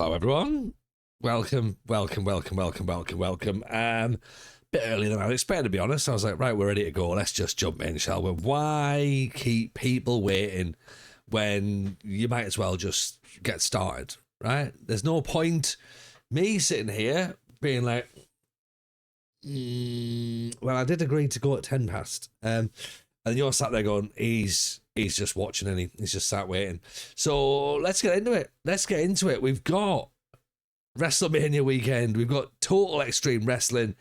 Hello, everyone. Welcome. Bit earlier than I expected, to be honest. I was like, right, we're ready to go. Let's just jump in, shall we? Why keep people waiting when you might as well just get started, right? There's no point me sitting here being like, well, I did agree to go at 10 past. And you're sat there going, he's just watching and he's just sat waiting. So let's get into it. We've got Wrestlemania weekend. We've got Total Extreme Wrestling.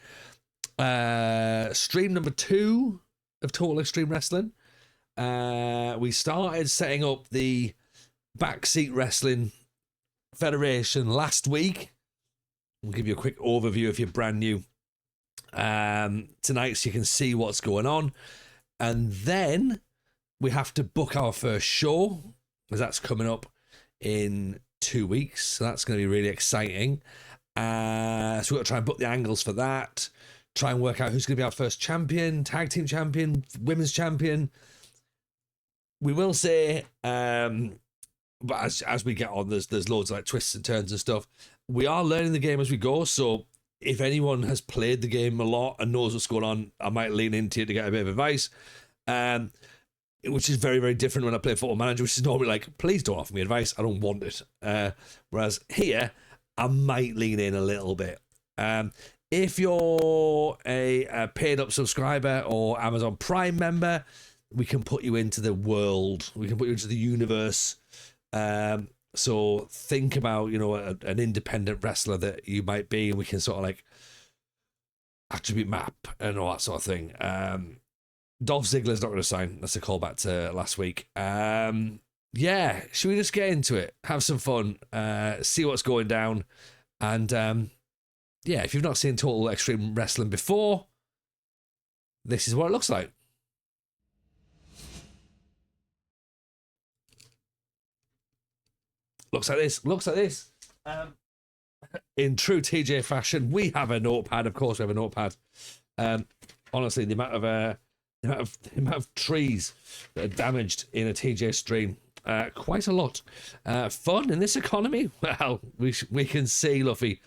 Stream number 2 of Total Extreme Wrestling. We started setting up the Backseat Wrestling Federation last week. We'll give you a quick overview if you're brand new tonight, so you can see what's going on. And then we have to book our first show, because that's coming up in 2 weeks. So that's going to be really exciting. So we've got to try and book the angles for that. Try and work out who's going to be our first champion, tag team champion, women's champion. We will say, but as we get on, there's loads of like twists and turns and stuff. We are learning the game as we go. So if anyone has played the game a lot and knows what's going on, I might lean into it to get a bit of advice. Which is very, very different when I play Football Manager, which is normally like, please don't offer me advice. I don't want it. Whereas here, I might lean in a little bit. If you're a paid up subscriber or Amazon Prime member, we can put you into the world. We can put you into the universe. So think about, an independent wrestler that you might be, and we can sort of like attribute map and all that sort of thing. Dolph Ziggler's not going to sign. That's a callback to last week. Yeah, should we just get into it? Have some fun, see what's going down. And yeah, if you've not seen Total Extreme Wrestling before, this is what it looks like. Looks like this. In true TJ fashion, we have a notepad. Of course, we have a notepad. Honestly, the amount of trees that are damaged in a TJ stream, quite a lot. Fun in this economy? Well, we can see, Luffy.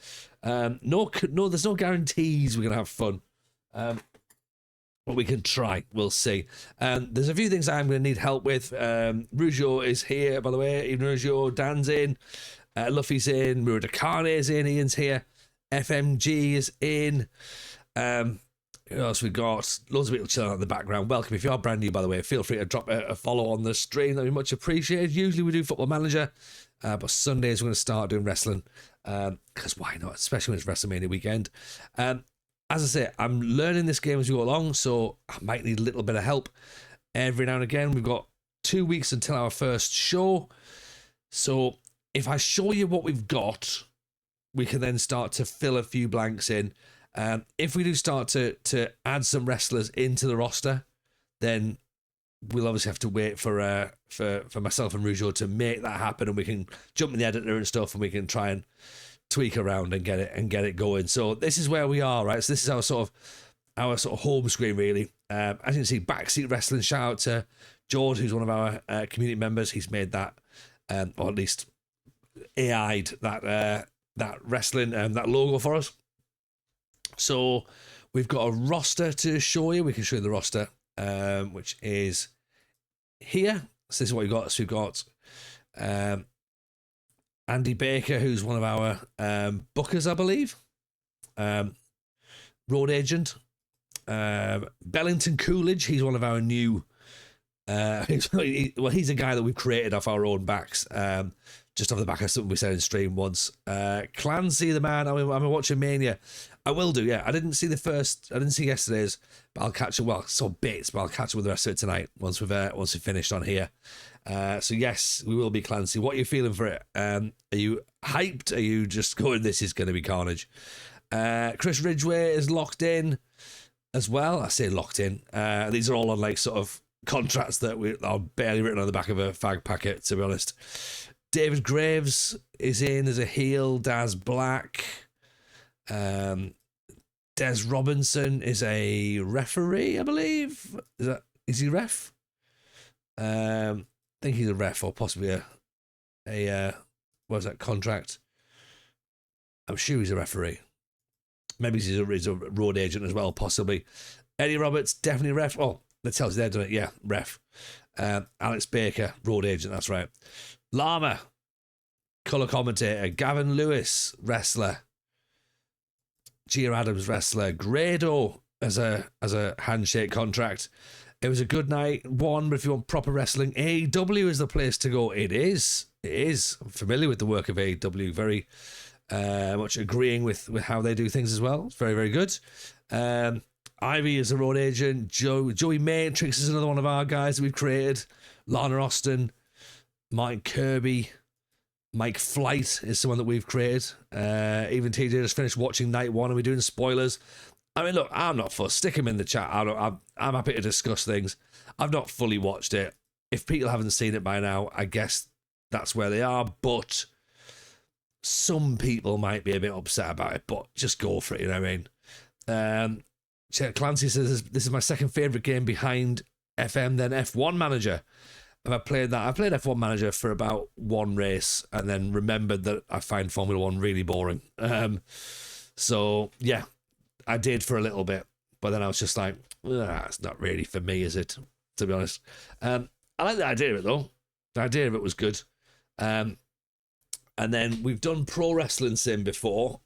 No, there's no guarantees we're gonna have fun. But we can try. We'll see. There's a few things I'm going to need help with. Rougeau is here, by the way. Even Rougeau, Dan's in. Luffy's in. Muradakane in. Ian's here. FMG is in. Who else we got? Loads of people chilling out in the background. Welcome. If you are brand new, by the way, feel free to drop a follow on the stream. That'd be much appreciated. Usually we do Football Manager, but Sundays we're going to start doing wrestling. Because why not? Especially when it's WrestleMania weekend. As I say, I'm learning this game as we go along, so I might need a little bit of help every now and again. We've got 2 weeks until our first show. So if I show you what we've got, we can then start to fill a few blanks in. If we do start to add some wrestlers into the roster, then we'll obviously have to wait for myself and Rougeau to make that happen, and we can jump in the editor and stuff, and we can try and tweak around and get it going. So this is where we are, right? So this is our sort of home screen, really. As you can see, Backseat Wrestling. Shout out to George, who's one of our community members. He's made that, or at least AI'd that wrestling that logo for us. So we've got a roster to show you. We can show you the roster, which is here. So this is what we've got. So we've got Andy Baker, who's one of our bookers, I believe. Road agent. Bellington Coolidge, he's one of our new... he's a guy that we've created off our own backs, just off the back of something we said in stream once. Clancy, the man, I'm watching Mania. I will do, yeah. I didn't see yesterday's, but I'll catch it. Well, so bits, but I'll catch up with the rest of it tonight once we've finished on here. So yes, we will be Clancy. What are you feeling for it? Are you hyped? Are you just going, this is going to be carnage? Chris Ridgway is locked in as well. I say locked in. These are all on like sort of contracts that are barely written on the back of a fag packet, to be honest. David Graves is in as a heel. Daz Black. Des Robinson is a referee, I believe. Is he ref? I think he's a ref, or possibly a what was that contract? I'm sure he's a referee. Maybe he's a road agent as well, possibly. Eddie Roberts, definitely ref. Oh, that tells you they've done it. Yeah, ref. Alex Baker, road agent, that's right. Llama, colour commentator. Gavin Lewis, wrestler. Gia Adams, wrestler. Grado as a handshake contract. It was a good night. But if you want proper wrestling, AEW is the place to go. It is. I'm familiar with the work of AEW. Very much agreeing with how they do things as well. It's very, very good. Ivy is a road agent. Joey Matrix is another one of our guys that we've created. Lana Austin, Mike Kirby, Mike Flight is someone that we've created. Even TJ just finished watching night one and we're doing spoilers. I mean, look, I'm not fussed. Stick him in the chat. I'm happy to discuss things. I've not fully watched it. If people haven't seen it by now, I guess that's where they are. But some people might be a bit upset about it. But just go for it, you know what I mean? Clancy says, this is my second favourite game behind FM, then F1 Manager. Have I played that? I played F1 Manager for about one race and then remembered that I find Formula 1 really boring. So, yeah, I did for a little bit. But then I was just like, it's not really for me, is it? To be honest. I like the idea of it, though. The idea of it was good. And then we've done Pro Wrestling Sim before,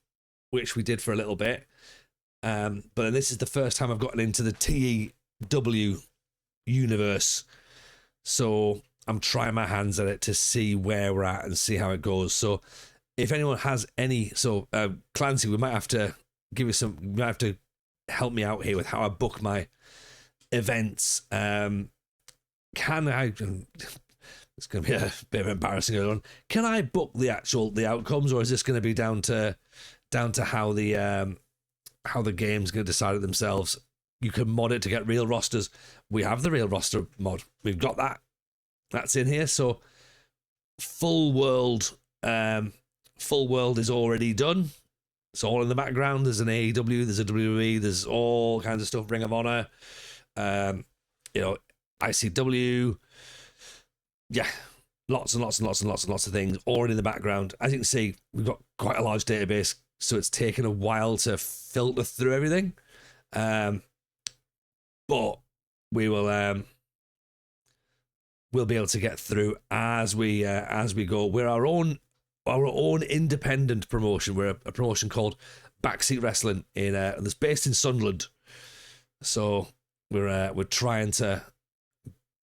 which we did for a little bit. But then this is the first time I've gotten into the TEW universe. So I'm trying my hands at it to see where we're at and see how it goes. So if anyone has any... So, Clancy, we might have to give you some... You might have to help me out here with how I book my events. Can I... It's going to be a bit of embarrassing going on. Can I book the outcomes, or is this going to be down to how the game's going to decide it themselves? You can mod it to get real rosters. We have the real roster mod. We've got that. That's in here. So full world is already done. It's all in the background. There's an AEW, there's a WWE, there's all kinds of stuff. Ring of Honor, ICW. Yeah, lots of things already in the background. As you can see, we've got quite a large database, so it's taken a while to filter through everything. But we will we'll be able to get through as we go. We're our own independent promotion. We're a promotion called Backseat Wrestling that's based in Sunderland. So we're trying to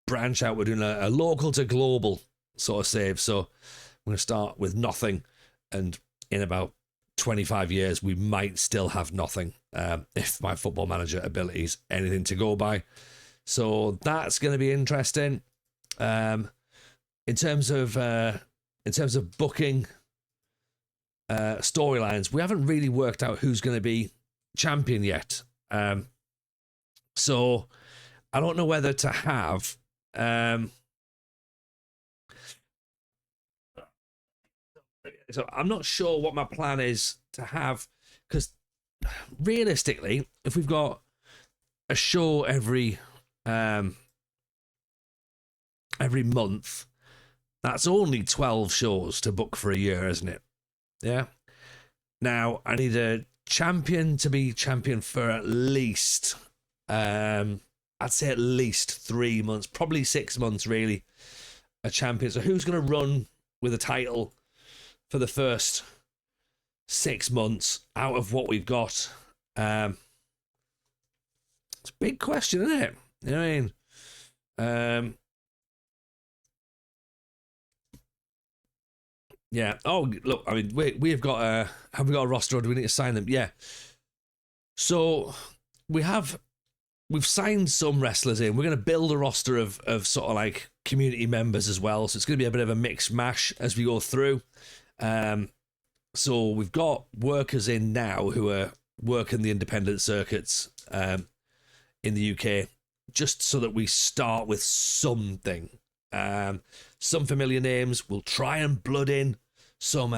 branch out. We're doing a local to global sort of save. So we're going to start with nothing, and in about 25 years we might still have nothing, if my Football Manager abilities anything to go by. So that's going to be interesting. In terms of booking storylines, we haven't really worked out who's going to be champion yet. So I don't know whether to have so I'm not sure what my plan is to have, because realistically, if we've got a show every month, that's only 12 shows to book for a year, isn't it? Yeah. Now I need a champion to be champion for at least I'd say at least 3 months, probably 6 months, really, a champion. So who's going to run with a title for the first 6 months out of what we've got? It's a big question, isn't it? You know what I mean? Yeah. Oh, look, I mean, we've got have we got a roster, or do we need to sign them? Yeah. So we've signed some wrestlers in. We're going to build a roster of sort of like community members as well. So it's going to be a bit of a mix mash as we go through. So we've got workers in now who are working the independent circuits in the UK, just so that we start with something. Some familiar names. We'll try and blood in some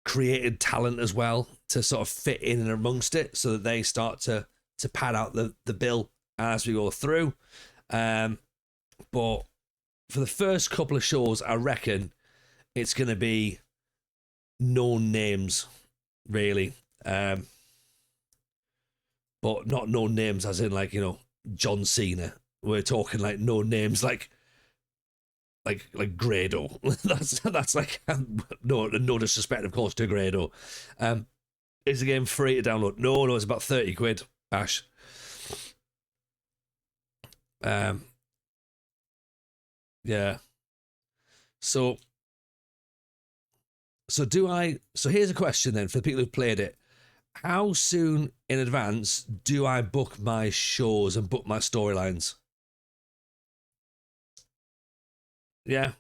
created talent as well to sort of fit in and amongst it, so that they start to pad out the bill as we go through. But for the first couple of shows, I reckon it's going to be known names, really. But not known names as in, like, John Cena. We're talking like known names like Grado. that's like no disrespect, of course, to Grado. Is the game free to download? No, it's about 30 quid, Ash. Yeah. So here's a question then for the people who've played it. How soon in advance do I book my shows and book my storylines? Yeah.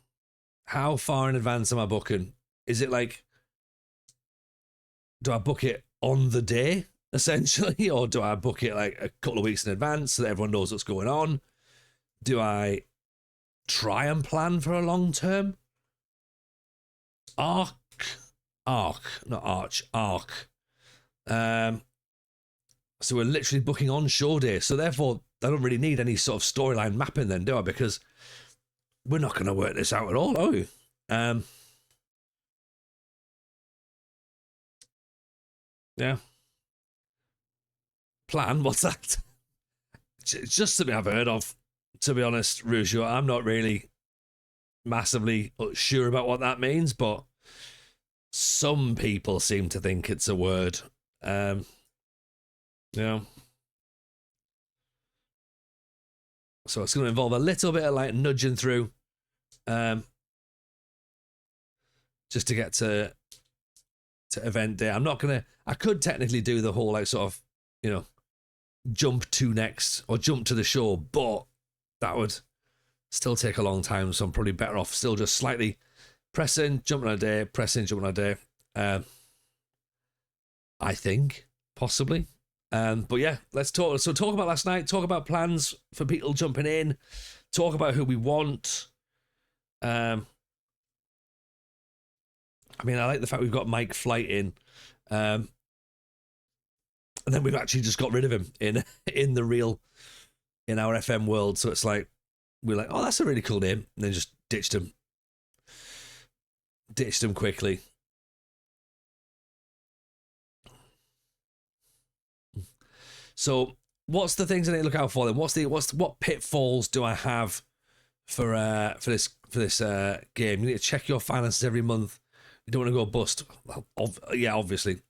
How far in advance am I booking? Is it like, do I book it on the day, essentially? Or do I book it like a couple of weeks in advance so that everyone knows what's going on? Do I try and plan for a long term? Arc, not arch, arc. So we're literally booking on show day. So therefore, I don't really need any sort of storyline mapping then, do I? Because we're not going to work this out at all, are we? Yeah. Plan? What's that? It's just something I've heard of, to be honest, Rougeau. I'm not really massively sure about what that means, but some people seem to think it's a word. Yeah. So it's going to involve a little bit of like nudging through, just to get to event day. I'm not gonna. I could technically do the whole like sort of, jump to next or jump to the show, but that would still take a long time. So I'm probably better off still just slightly pressing, jumping on a day, pressing, jumping on a day. I think possibly. But yeah, let's talk. So talk about last night. Talk about plans for people jumping in. Talk about who we want. I mean, I like the fact we've got Mike Flight in, and then we've actually just got rid of him in our FM world. So it's like we're like, oh, that's a really cool name, and then just ditched him quickly. So what's the things I need to look out for then? What pitfalls do I have for this game? You need to check your finances every month. You don't want to go bust. Well, yeah, obviously.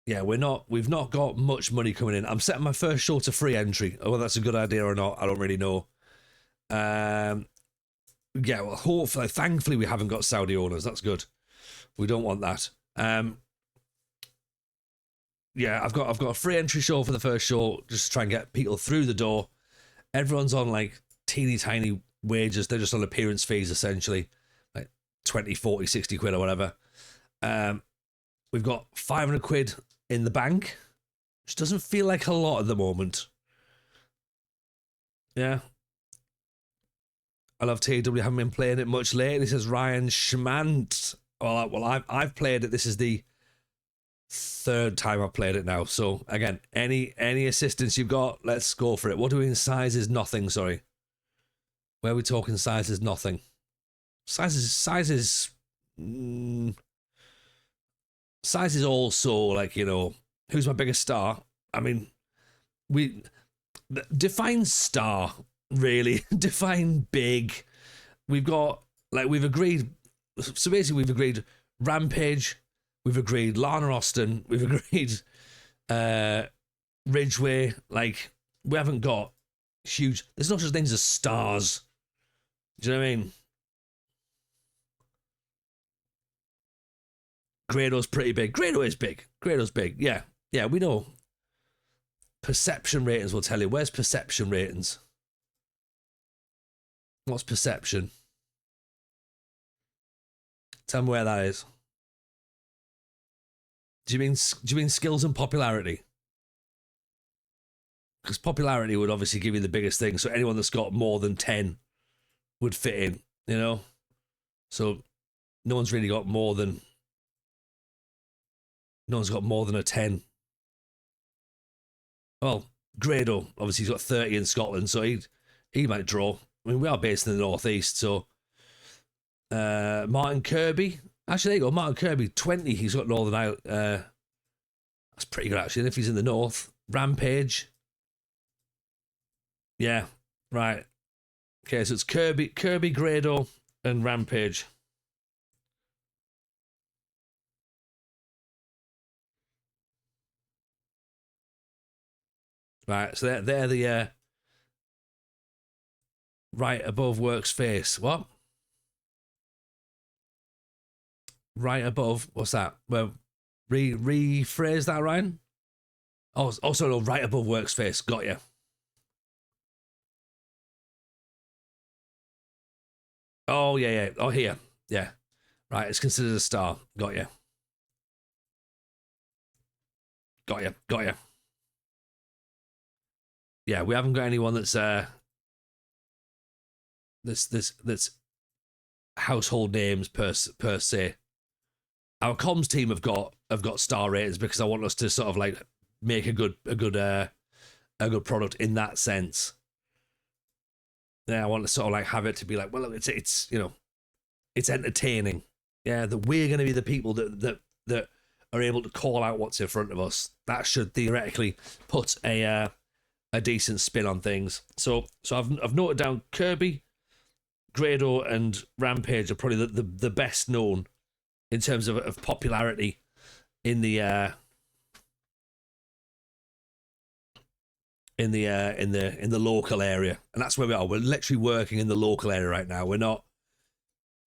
Yeah, we've not got much money coming in. I'm setting my first show to free entry. Whether that's a good idea or not, I don't really know. Yeah, well, thankfully we haven't got Saudi owners. That's good. We don't want that. Yeah, I've got a free entry show for the first show, just to try and get people through the door. Everyone's on like teeny tiny wages. They're just on appearance fees, essentially, like 20, 40, 60 quid or whatever. We've got 500 quid in the bank, which doesn't feel like a lot at the moment. Yeah. I love TW, haven't been playing it much lately, says Ryan Schmant. Well, I've played it. This is the third time I've played it now. So again, any assistance you've got, let's go for it. What are we in sizes? Nothing, sorry. Where are we talking sizes? Nothing. Sizes also, like, who's my biggest star? I mean, we define star, really. Define big. We've agreed. So basically, we've agreed Rampage. We've agreed Lana Austin. We've agreed Ridgeway. Like, we haven't got huge. There's no such things as stars. Do you know what I mean? Grado's pretty big. Grado is big. Grado's big. Yeah. Yeah, we know. Perception ratings will tell you. Where's perception ratings? What's perception? Tell me where that is. Do you mean skills and popularity? Because popularity would obviously give you the biggest thing. So anyone that's got more than 10 would fit in, So no one's really got more than. No one's got more than a 10. Well, Grado, obviously he's got 30 in Scotland, so he might draw. I mean, we are based in the northeast, so Martin Kirby. Actually, there you go. Martin Kirby, 20. He's got Northern Ireland. That's pretty good, actually. And if he's in the north, Rampage. Yeah, right. Okay, so it's Kirby, Grado, and Rampage. Right, so they're the right above Work's face. What? Right above? What's that? Well, rephrase that, Ryan. Oh, also no, right above Work's face. Got you. Oh yeah, yeah. Oh here, yeah. Right, it's considered a star. Got you. Got you. Got you. Yeah, we haven't got anyone that's household names per se. Our comms team have got star ratings because I want us to sort of like make a good product in that sense. Yeah, I want to sort of like have it to be like, well, it's it's entertaining. Yeah, that we're going to be the people that are able to call out what's in front of us. That should theoretically put a decent spin on things. So I've noted down Kirby, Grado, and Rampage are probably the best known in terms of popularity in the in the local area, and that's where we are. We're literally working in the local area right now. We're not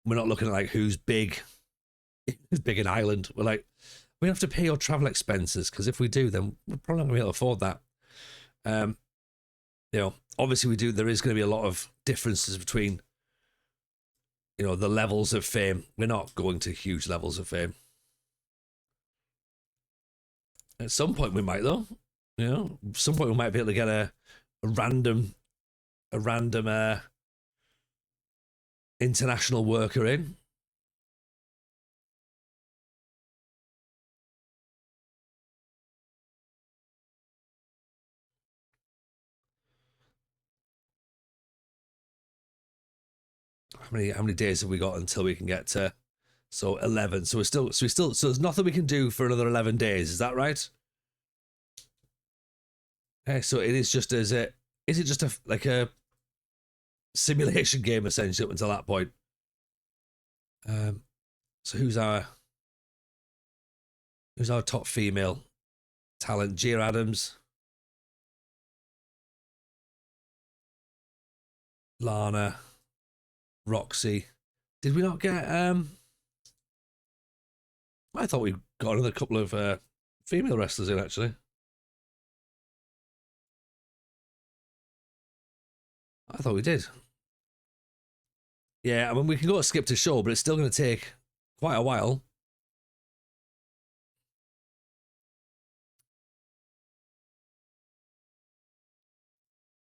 looking at like who's big in Ireland. We're like, we have to pay your travel expenses because if we do, then we're probably not going to be able to afford that. Obviously we do. There is going to be a lot of differences between the levels of fame. We're not going to huge levels of fame. At some point we might though. At some point we might be able to get a random international worker in. How many days have we got until we can get to 11? So there's nothing we can do for another 11 days. Is that right? Okay, so it is just is it just a simulation game essentially up until that point? So who's our top female talent? Gia Adams, Lana, Roxy. Did we not get I thought we got another couple of female wrestlers in actually. I thought we did. Yeah, I mean we can go skip to show, but it's still going to take quite a while.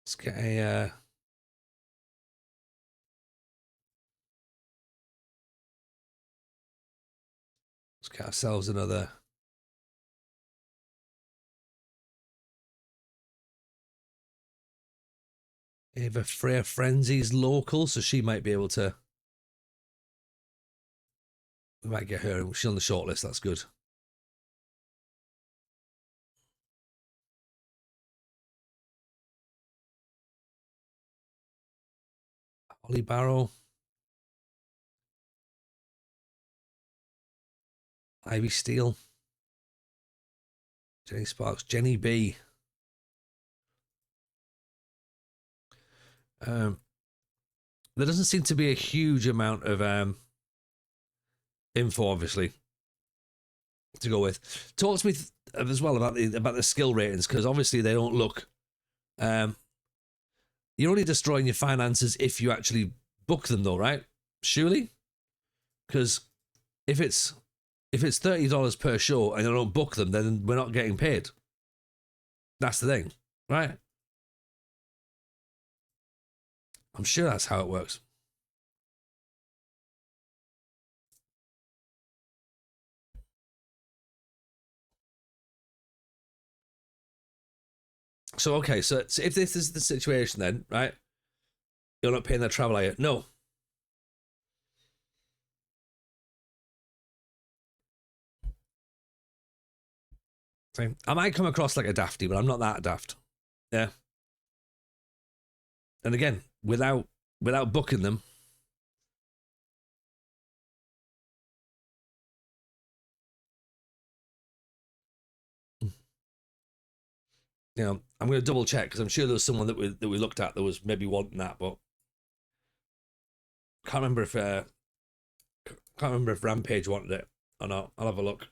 Let's get a let's get ourselves another. Ava Freya Frenzy's local, so she might be able to. We might get her. She's on the shortlist. That's good. Holly Barrow, Ivy Steele, Jenny Sparks, Jenny B. There doesn't seem to be a huge amount of info, obviously, to go with. Talk to me as well about the skill ratings, because obviously they don't look. You're only destroying your finances if you actually book them, though, right? Surely, because if it's $30 per show and I don't book them, then we're not getting paid. That's the thing, right? I'm sure that's how it works. So, okay, so if this is the situation then, right? You're not paying their travel, are you? No. See, I might come across like a dafty, but I'm not that daft. Yeah. And again, without booking them, I'm going to double check because I'm sure there was someone that we looked at that was maybe wanting that, but can't remember if Rampage wanted it or not. I'll have a look.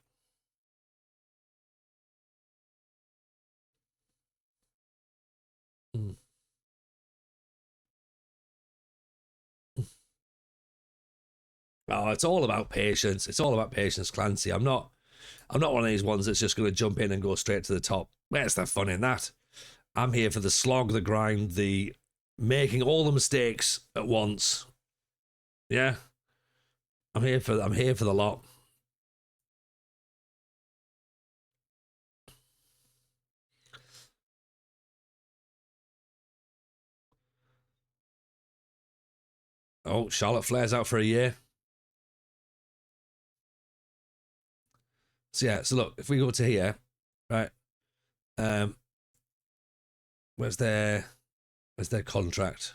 Oh, it's all about patience. It's all about patience, Clancy. I'm not one of these ones that's just going to jump in and go straight to the top. Where's the fun in that? I'm here for the slog, the grind, the making all the mistakes at once. Yeah, I'm here for the lot. Oh, Charlotte Flair's out for a year. So yeah, so look, if we go to here, right? Where's their contract?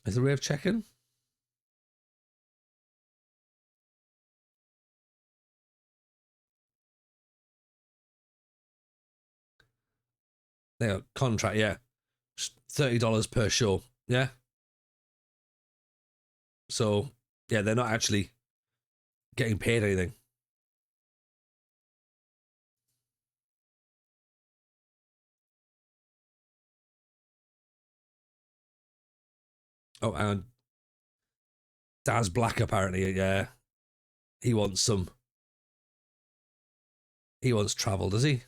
Is there a way of checking? There, contract, yeah. $30 per show. Yeah. So yeah, they're not actually getting paid anything. Oh, and Daz Black apparently, yeah. He wants travel, does he?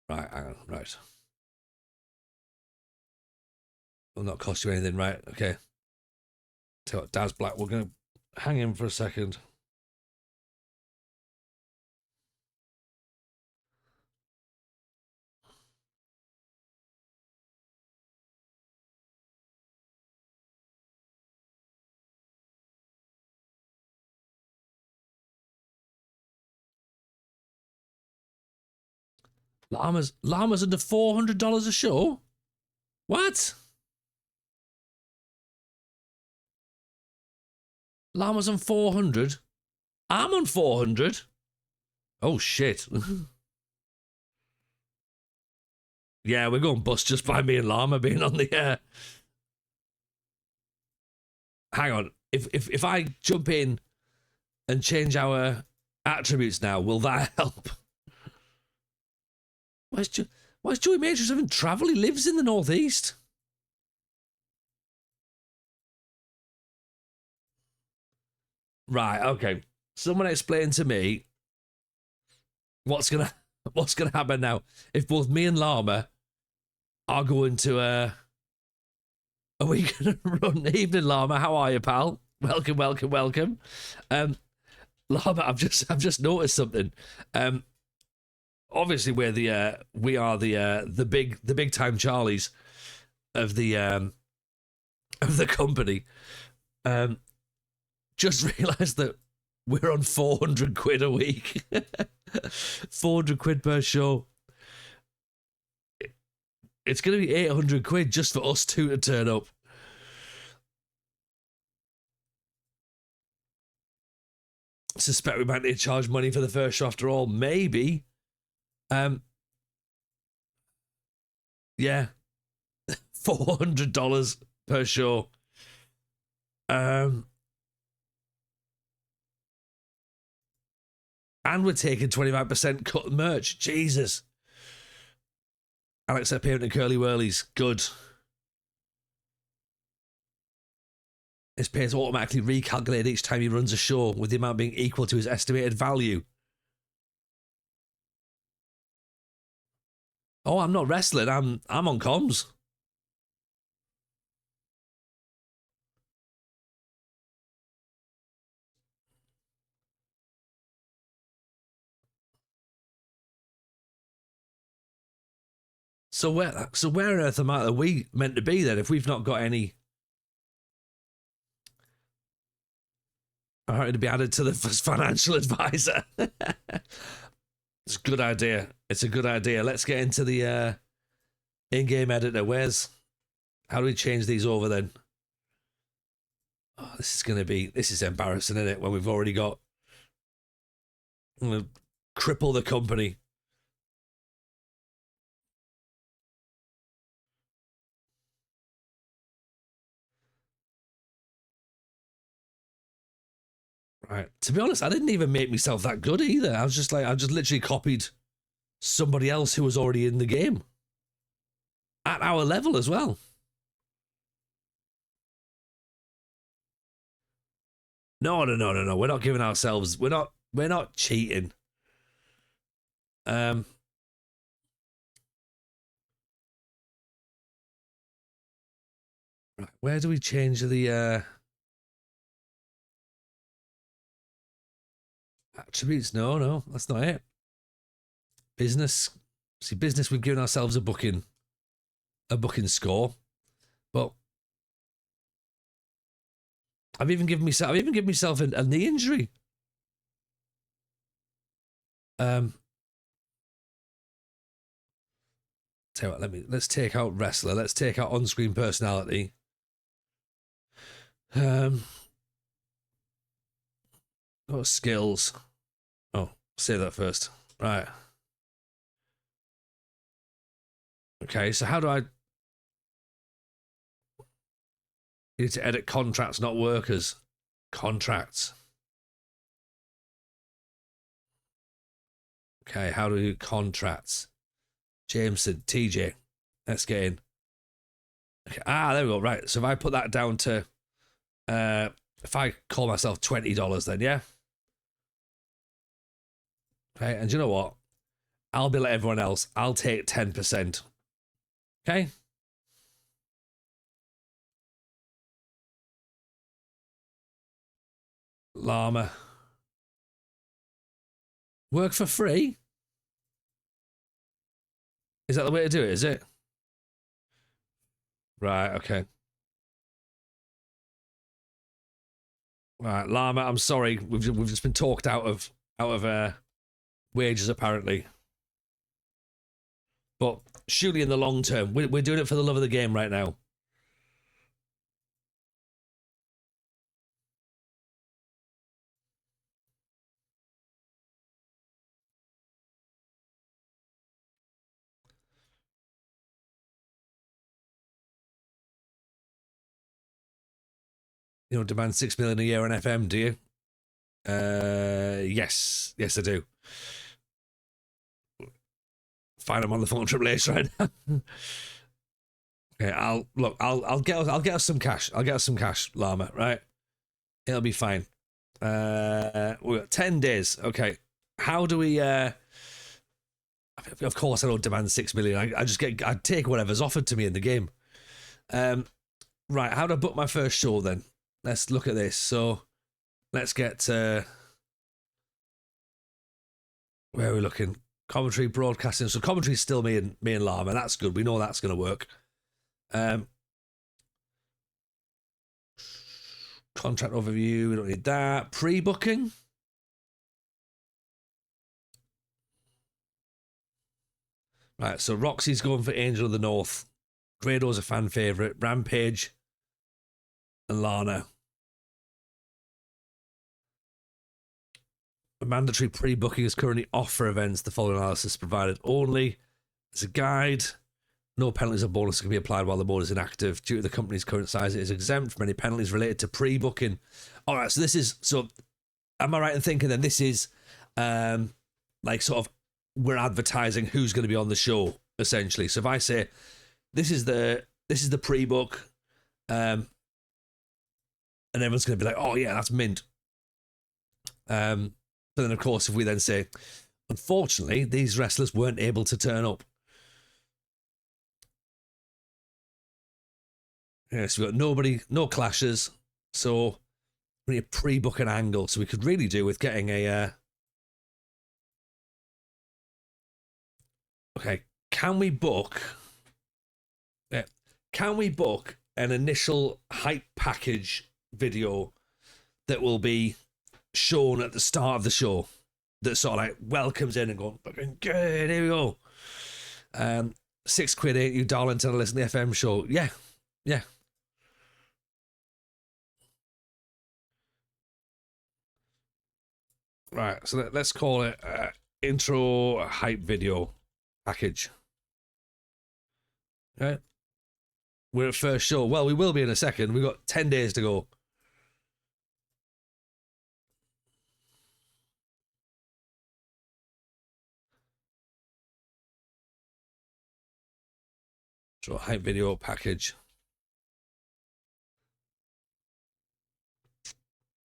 Right, hang on, right. Will not cost you anything, right? Okay. Tell you what, Daz Black, we're gonna hang him for a second. Llama's under $400 a show? What? Llama's on 400? I'm on 400? Oh shit. Yeah, we're going bust just by me and Llama being on the air. Hang on. If I jump in and change our attributes now, will that help? Why's Joey Matrix having travel? He lives in the Northeast. Right, okay. Someone explain to me what's gonna happen now if both me and Llama are going to are we gonna run? Evening, Llama, how are you, pal? Welcome. Llama, I've just noticed something. Obviously we are the big time Charlies of the company. Just realised that we're on 400 quid a week. 400 quid per show. It's going to be 800 quid just for us two to turn up. I suspect we might need to charge money for the first show after all. Maybe. Yeah. $400 per show. And we're taking 25% cut merch. Jesus. Alex payment and Curly Whirlies. Good. His pay is automatically recalculated each time he runs a show, with the amount being equal to his estimated value. Oh, I'm not wrestling. I'm on comms. So where on earth are we meant to be then if we've not got any? All right, to be added to the financial advisor. It's a good idea. It's a good idea. Let's get into the in-game editor. How do we change these over then? Oh, this is embarrassing, isn't it? When we've already got, I'm gonna cripple the company. Right. To be honest, I didn't even make myself that good either. I just literally copied somebody else who was already in the game at our level as well. No. We're not giving ourselves. We're not cheating. Right. Where do we change the attributes? No, that's not it. Business. See, business. We've given ourselves a booking score, but I've even given myself a knee injury. Tell you what, let's take out wrestler. Let's take out on-screen personality. Skills. Oh, say that first. Right. Okay, so how do I need to edit contracts, not workers? Contracts. Okay, how do we do contracts? Jameson, TJ. Let's get in. Okay. There we go. Right. So if I put that down to if I call myself $20 then, yeah? Okay, and you know what? I'll be like everyone else. I'll take 10%. Okay? Llama. Work for free? Is that the way to do it, is it? Right, okay. Right, Llama, I'm sorry. We've just been talked out of wages apparently. But surely in the long term, we're doing it for the love of the game right now. You don't demand $6 million a year on FM, do you? Yes, I do. Fine, I'm on the phone with Triple H right now. Okay, I'll get us some cash. I'll get us some cash, Llama. Right, it'll be fine. We got 10 days. Okay, how do we? Of course, I don't demand 6 million. I take whatever's offered to me in the game. Right, how do I book my first show then? Let's look at this. So, let's get where are we looking? Commentary, broadcasting. So commentary is still me and Llama. That's good. We know that's going to work. Contract overview. We don't need that. Pre-booking. Right. So Roxy's going for Angel of the North. Grado's a fan favorite. Rampage. And Lana. A mandatory pre-booking is currently off for events. The following analysis is provided only as a guide. No penalties or bonuses can be applied while the mode is inactive. Due to the company's current size, it is exempt from any penalties related to pre-booking. All right, so am I right in thinking then this is like sort of we're advertising who's going to be on the show, essentially. So if I say this is the pre-book, and everyone's going to be like, oh yeah, that's mint. But then, of course, if we then say, unfortunately, these wrestlers weren't able to turn up. Yeah, so we've got no clashes. So we need to pre-book an angle. So we could really do with getting a... Okay, can we book... Yeah, can we book an initial hype package video that will be shown at the start of the show that sort of like welcomes in and going, fucking good, here we go. £6, ain't you, darling, to listen to the FM show? Yeah, yeah. Right, so let's call it intro hype video package. Right, we're at first show. Well, we will be in a second. We've got 10 days to go. So hype video package.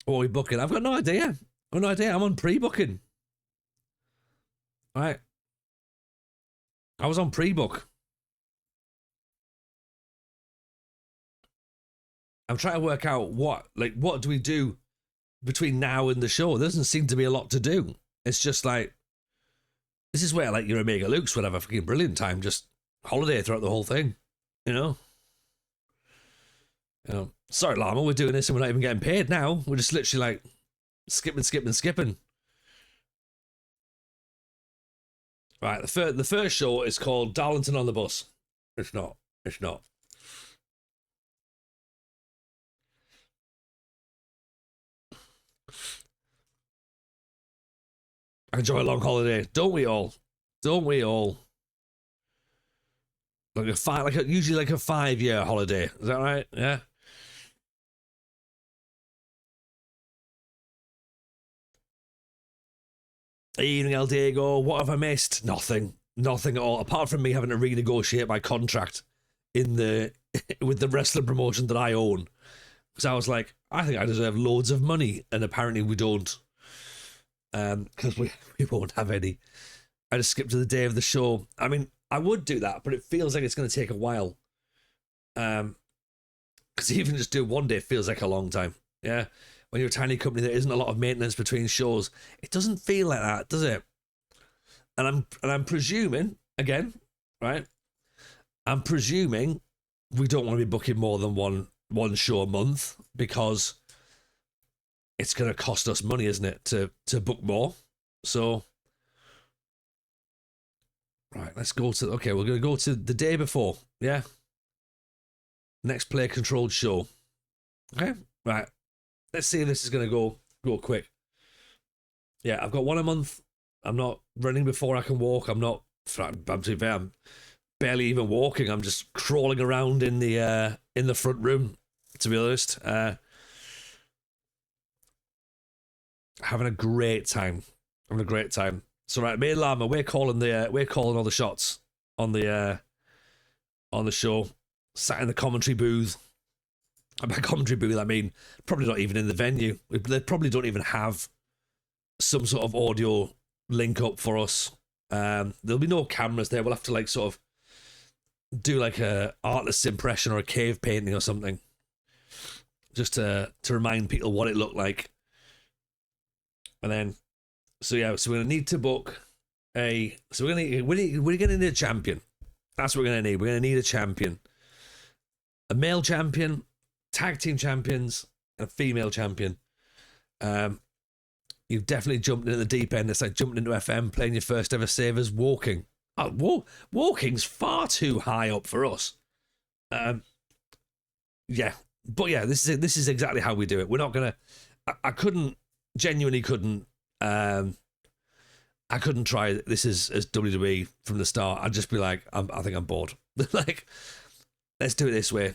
What are we booking? I've got no idea. I've got no idea. I'm on pre-booking. Right. I was on pre-book. I'm trying to work out what do we do between now and the show. There doesn't seem to be a lot to do. It's just like, this is where like your Omega Lukes would have a fucking brilliant time, just holiday throughout the whole thing, you know? Sorry, Llama, we're doing this and we're not even getting paid now. We're just literally like skipping. Right, the first show is called Darlington on the Bus. It's not. Enjoy a long holiday, don't we all? Usually like a 5-year holiday. Is that right? Yeah. Evening, El Diego. What have I missed? Nothing at all. Apart from me having to renegotiate my contract with the wrestling promotion that I own. Because I was like, I think I deserve loads of money, and apparently we don't. Because we won't have any. I just skipped to the day of the show. I mean, I would do that, but it feels like it's going to take a while. Because even just do one day feels like a long time. Yeah. When you're a tiny company, there isn't a lot of maintenance between shows. It doesn't feel like that, does it? And I'm presuming, again, right? I'm presuming we don't want to be booking more than one show a month, because it's going to cost us money, isn't it, to book more? So, right, let's go to, okay, we're going to go to the day before, yeah? Next player controlled show. Okay, right. Let's see if this is going to go quick. Yeah, I've got one a month. I'm not running before I can walk. I'm barely even walking. I'm just crawling around in the front room, to be honest. Having a great time. So right, me and Llama, we're calling all the shots on the show. Sat in the commentary booth. And by commentary booth, I mean probably not even in the venue. They probably don't even have some sort of audio link up for us. There'll be no cameras there. We'll have to like sort of do like a artist's impression or a cave painting or something, just to remind people what it looked like. And then, so we're gonna need to book we're gonna need a champion. That's what we're gonna need. We're gonna need a champion, a male champion, tag team champions, and a female champion. You've definitely jumped into the deep end. It's like jumping into FM, playing your first ever savers, walking. Walking's far too high up for us. Yeah, but yeah, this is exactly how we do it. We're not gonna. I genuinely couldn't. I couldn't try this as WWE from the start. I'd just be like, I think I'm bored. Like, let's do it this way.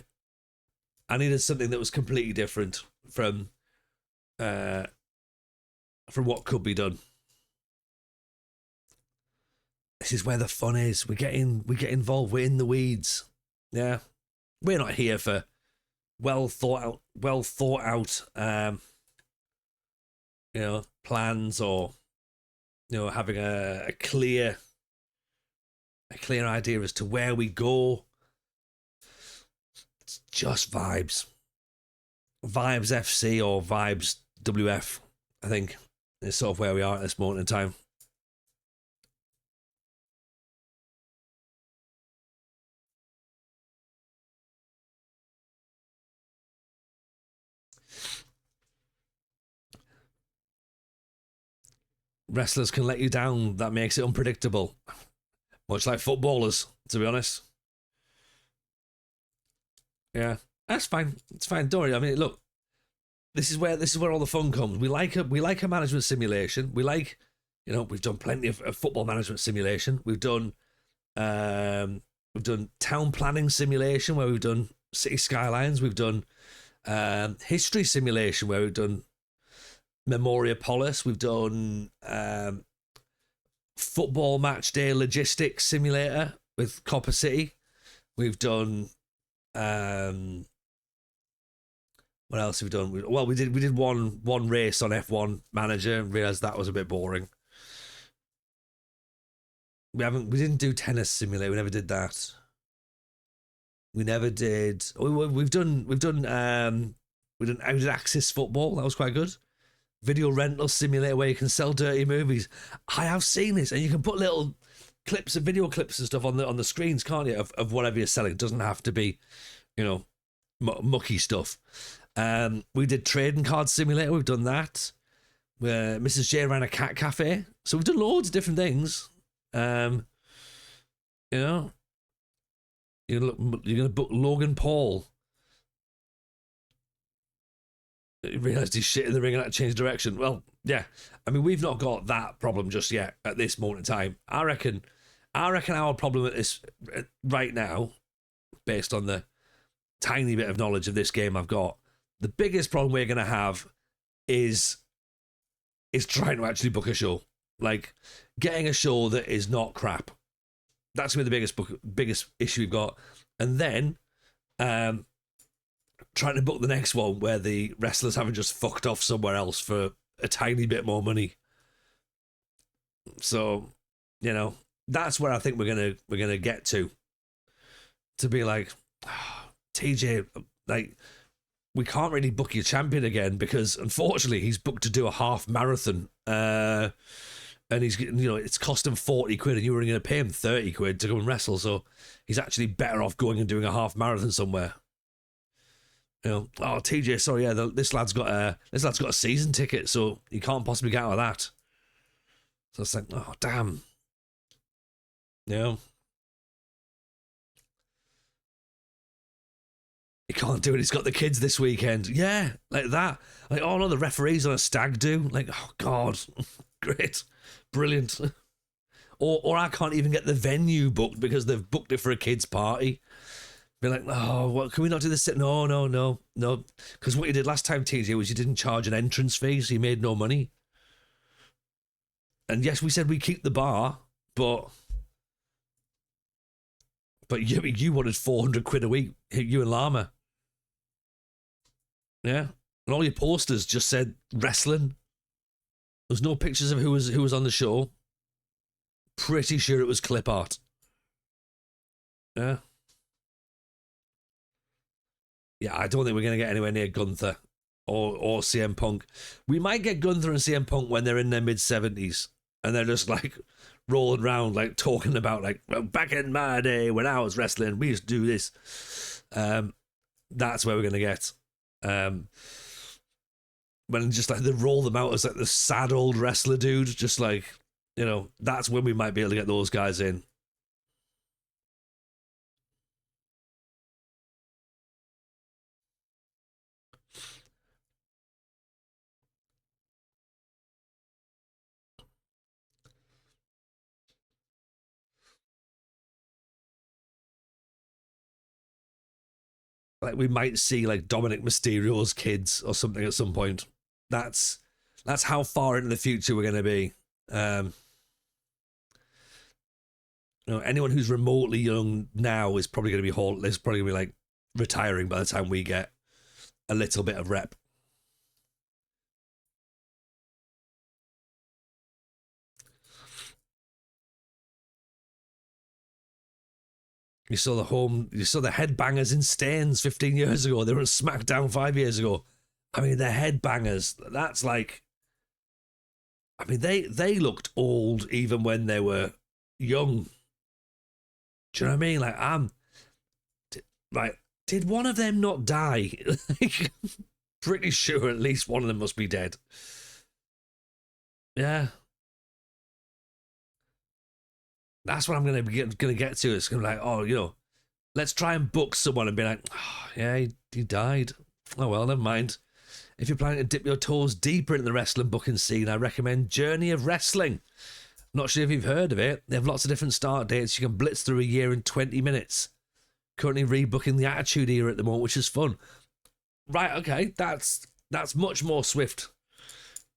I needed something that was completely different from what could be done. This is where the fun is. We get involved. We're in the weeds. Yeah, we're not here for well thought out plans, or having a clear idea as to where we go. It's just vibes FC or vibes WF, I think, is sort of where we are at this moment in time. Wrestlers can let you down. That makes it unpredictable. Much like footballers, to be honest. Yeah, that's fine. It's fine. Don't worry. I mean, look, this is where all the fun comes. We like a management simulation. We've done plenty of football management simulation. We've done town planning simulation where we've done city skylines. We've done history simulation where we've done Memoria Polis. We've done football match day logistics simulator with Copper City. We've done what else have we done? We did one race on F1 Manager and realized that was a bit boring. We didn't do tennis simulator. We never did that. We never did. We've done out access football. That was quite good. Video rental simulator where you can sell dirty movies. I have seen this, and you can put little clips of video clips and stuff on the screens, can't you? Of whatever you're selling. It doesn't have to be, mucky stuff. We did trading card simulator. We've done that. Where Mrs. J ran a cat cafe. So we've done loads of different things. You're gonna book Logan Paul. He realised he's shit in the ring and had to change direction. Well, yeah. I mean, we've not got that problem just yet at this moment in time. I reckon our problem at this right now, based on the tiny bit of knowledge of this game I've got, the biggest problem we're gonna have is trying to actually book a show. Like getting a show that is not crap. That's gonna be the biggest issue we've got. And then trying to book the next one where the wrestlers haven't just fucked off somewhere else for a tiny bit more money. So, that's where I think we're gonna get to be like, TJ, like, we can't really book your champion again because unfortunately he's booked to do a half marathon. And he's, it's cost him 40 quid and you were going to pay him 30 quid to go and wrestle. So he's actually better off going and doing a half marathon somewhere. TJ, sorry, yeah, this lad's got a season ticket, so he can't possibly get out of that. So it's like, oh, damn. He can't do it. He's got the kids this weekend. Yeah, like that. Like, oh no, the referee's on a stag do. Like, oh God, great, brilliant. Or I can't even get the venue booked because they've booked it for a kids' party. Be like, oh, well, can we not do this? No. Because what you did last time, TJ, was you didn't charge an entrance fee, so you made no money. And yes, we said we keep the bar, but you wanted 400 quid a week, you and Llama. Yeah. And all your posters just said wrestling. There's no pictures of who was on the show. Pretty sure it was clip art. Yeah. Yeah, I don't think we're going to get anywhere near Gunther or CM Punk. We might get Gunther and CM Punk when they're in their mid-70s and they're just like rolling around, like talking about like, well, back in my day when I was wrestling, we used to do this. That's where we're going to get. When just like they roll them out as like the sad old wrestler dude, just like, that's when we might be able to get those guys in. Like we might see like Dominic Mysterio's kids or something at some point. That's how far into the future we're going to be. Anyone who's remotely young now is probably going to be like retiring by the time we get a little bit of rep. You saw the headbangers in Stains 15 years ago. They were on SmackDown 5 years ago. I mean, the headbangers, that's like, I mean, they looked old even when they were young. Do you know what I mean? Like, did one of them not die? Like, pretty sure at least one of them must be dead. Yeah. That's what I'm gonna get to. It's gonna be like, oh, let's try and book someone and be like, oh, yeah, he died. Oh well, never mind. If you're planning to dip your toes deeper into the wrestling booking scene, I recommend Journey of Wrestling. Not sure if you've heard of it. They have lots of different start dates. You can blitz through a year in 20 minutes. Currently rebooking the Attitude Era at the moment, which is fun. Right, okay, that's much more swift.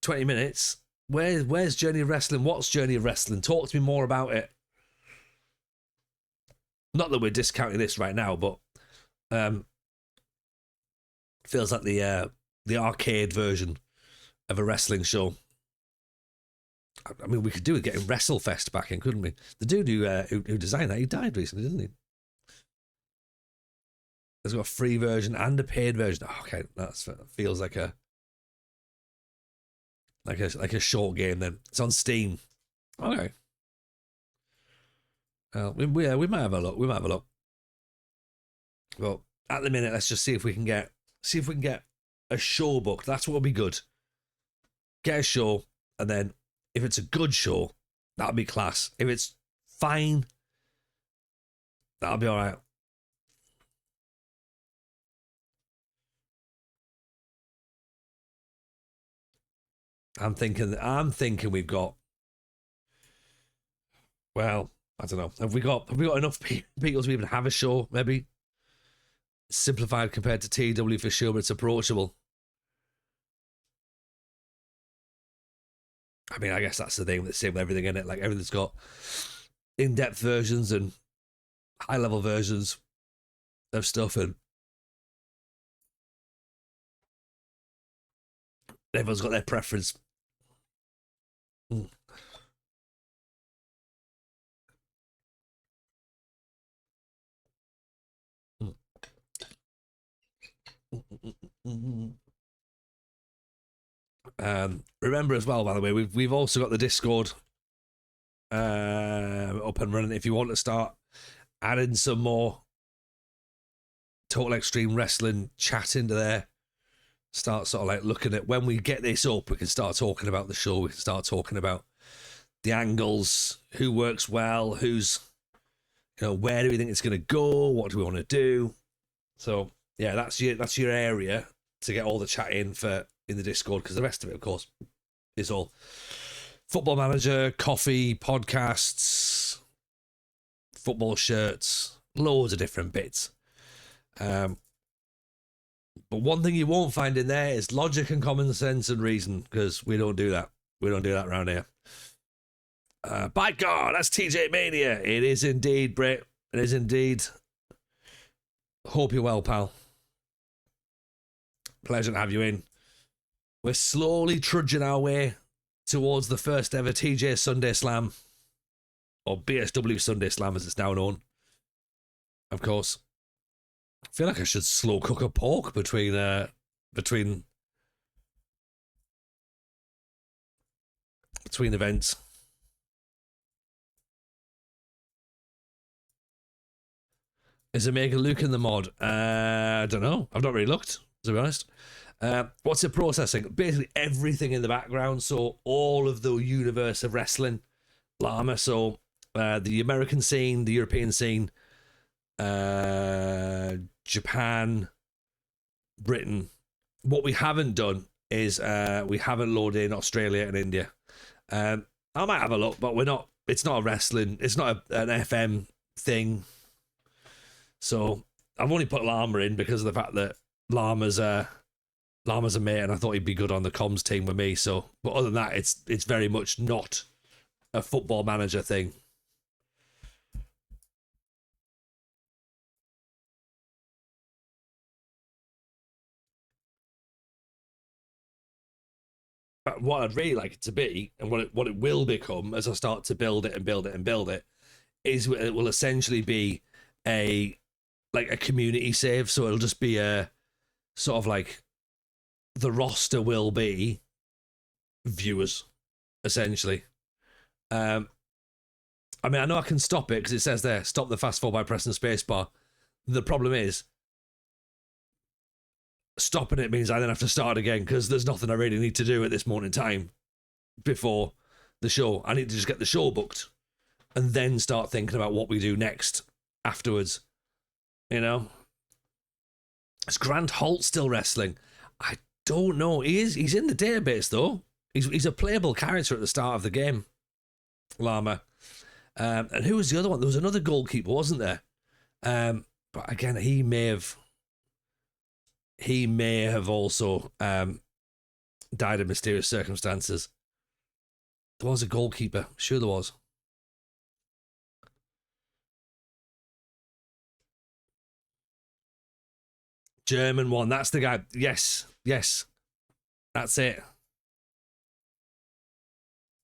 20 minutes. Where's Journey of Wrestling? What's Journey of Wrestling? Talk to me more about it. Not that we're discounting this right now, but feels like the arcade version of a wrestling show. I mean, we could do with getting WrestleFest back in, couldn't we? The dude who designed that, he died recently, didn't he? There's got a free version and a paid version. Oh, okay, that feels like a short game. Then it's on Steam. Okay. We might have a look. We might have a look. Well, at the minute, let's just see if we can get a show booked. That's what would be good. Get a show, and then if it's a good show, that'll be class. If it's fine, that'll be all right. I'm thinking we've got. Well, I don't know. Have we got enough people to even have a show? Maybe simplified compared to TW for sure, but it's approachable. I mean, I guess that's the thing. The same with everything in it. Like everything's got in-depth versions and high-level versions of stuff, and everyone's got their preference. Remember as well, by the way, we've also got the Discord up and running. If you want to start adding some more Total Extreme Wrestling chat into there, start sort of like looking at when we get this up, we can start talking about the show. We can start talking about the angles, who works well, who's, where do we think it's going to go? What do we want to do? So yeah, that's your area to get all the chat in the Discord, because the rest of it, of course, is all Football Manager, coffee, podcasts, football shirts, loads of different bits. But one thing you won't find in there is logic and common sense and reason, because we don't do that. We don't do that around here. By God, that's TJ Mania. It is indeed, Brit. It is indeed. Hope you're well, pal. Pleasure to have you in. We're slowly trudging our way towards the first ever TJ Sunday Slam, or BSW Sunday Slam as it's now known. Of course. I feel like I should slow cook a pork between events. Is Omega Luke in the mod? I don't know. I've not really looked, to be honest. What's it processing? Basically everything in the background. So all of the universe of wrestling, Llama. So the American scene, the European scene, Japan, Britain. What we haven't done is we haven't loaded in Australia and India. I might have a look, but we're not. It's not a wrestling. It's not an FM thing. So I've only put Llama in because of the fact that Llama's a mate, and I thought he'd be good on the comms team with me. So, but other than that, it's very much not a Football Manager thing. But what I'd really like it to be, and what it will become as I start to build it, is it will essentially be a community save. So it'll just be a sort of like the roster will be viewers, essentially. I mean, I know I can stop it because it says there, stop the fast forward by pressing spacebar. The problem is, stopping it means I then have to start again because there's nothing I really need to do at this moment in time before the show. I need to just get the show booked. and then start thinking about what we do next afterwards. You know? Is Grant Holt still wrestling? I don't know. He's in the database though. He's a playable character at the start of the game. Llama. And who was the other one? There was another goalkeeper, wasn't there? But again, he may have also died in mysterious circumstances. There was a goalkeeper. Sure there was. German one. That's the guy. Yes. That's it.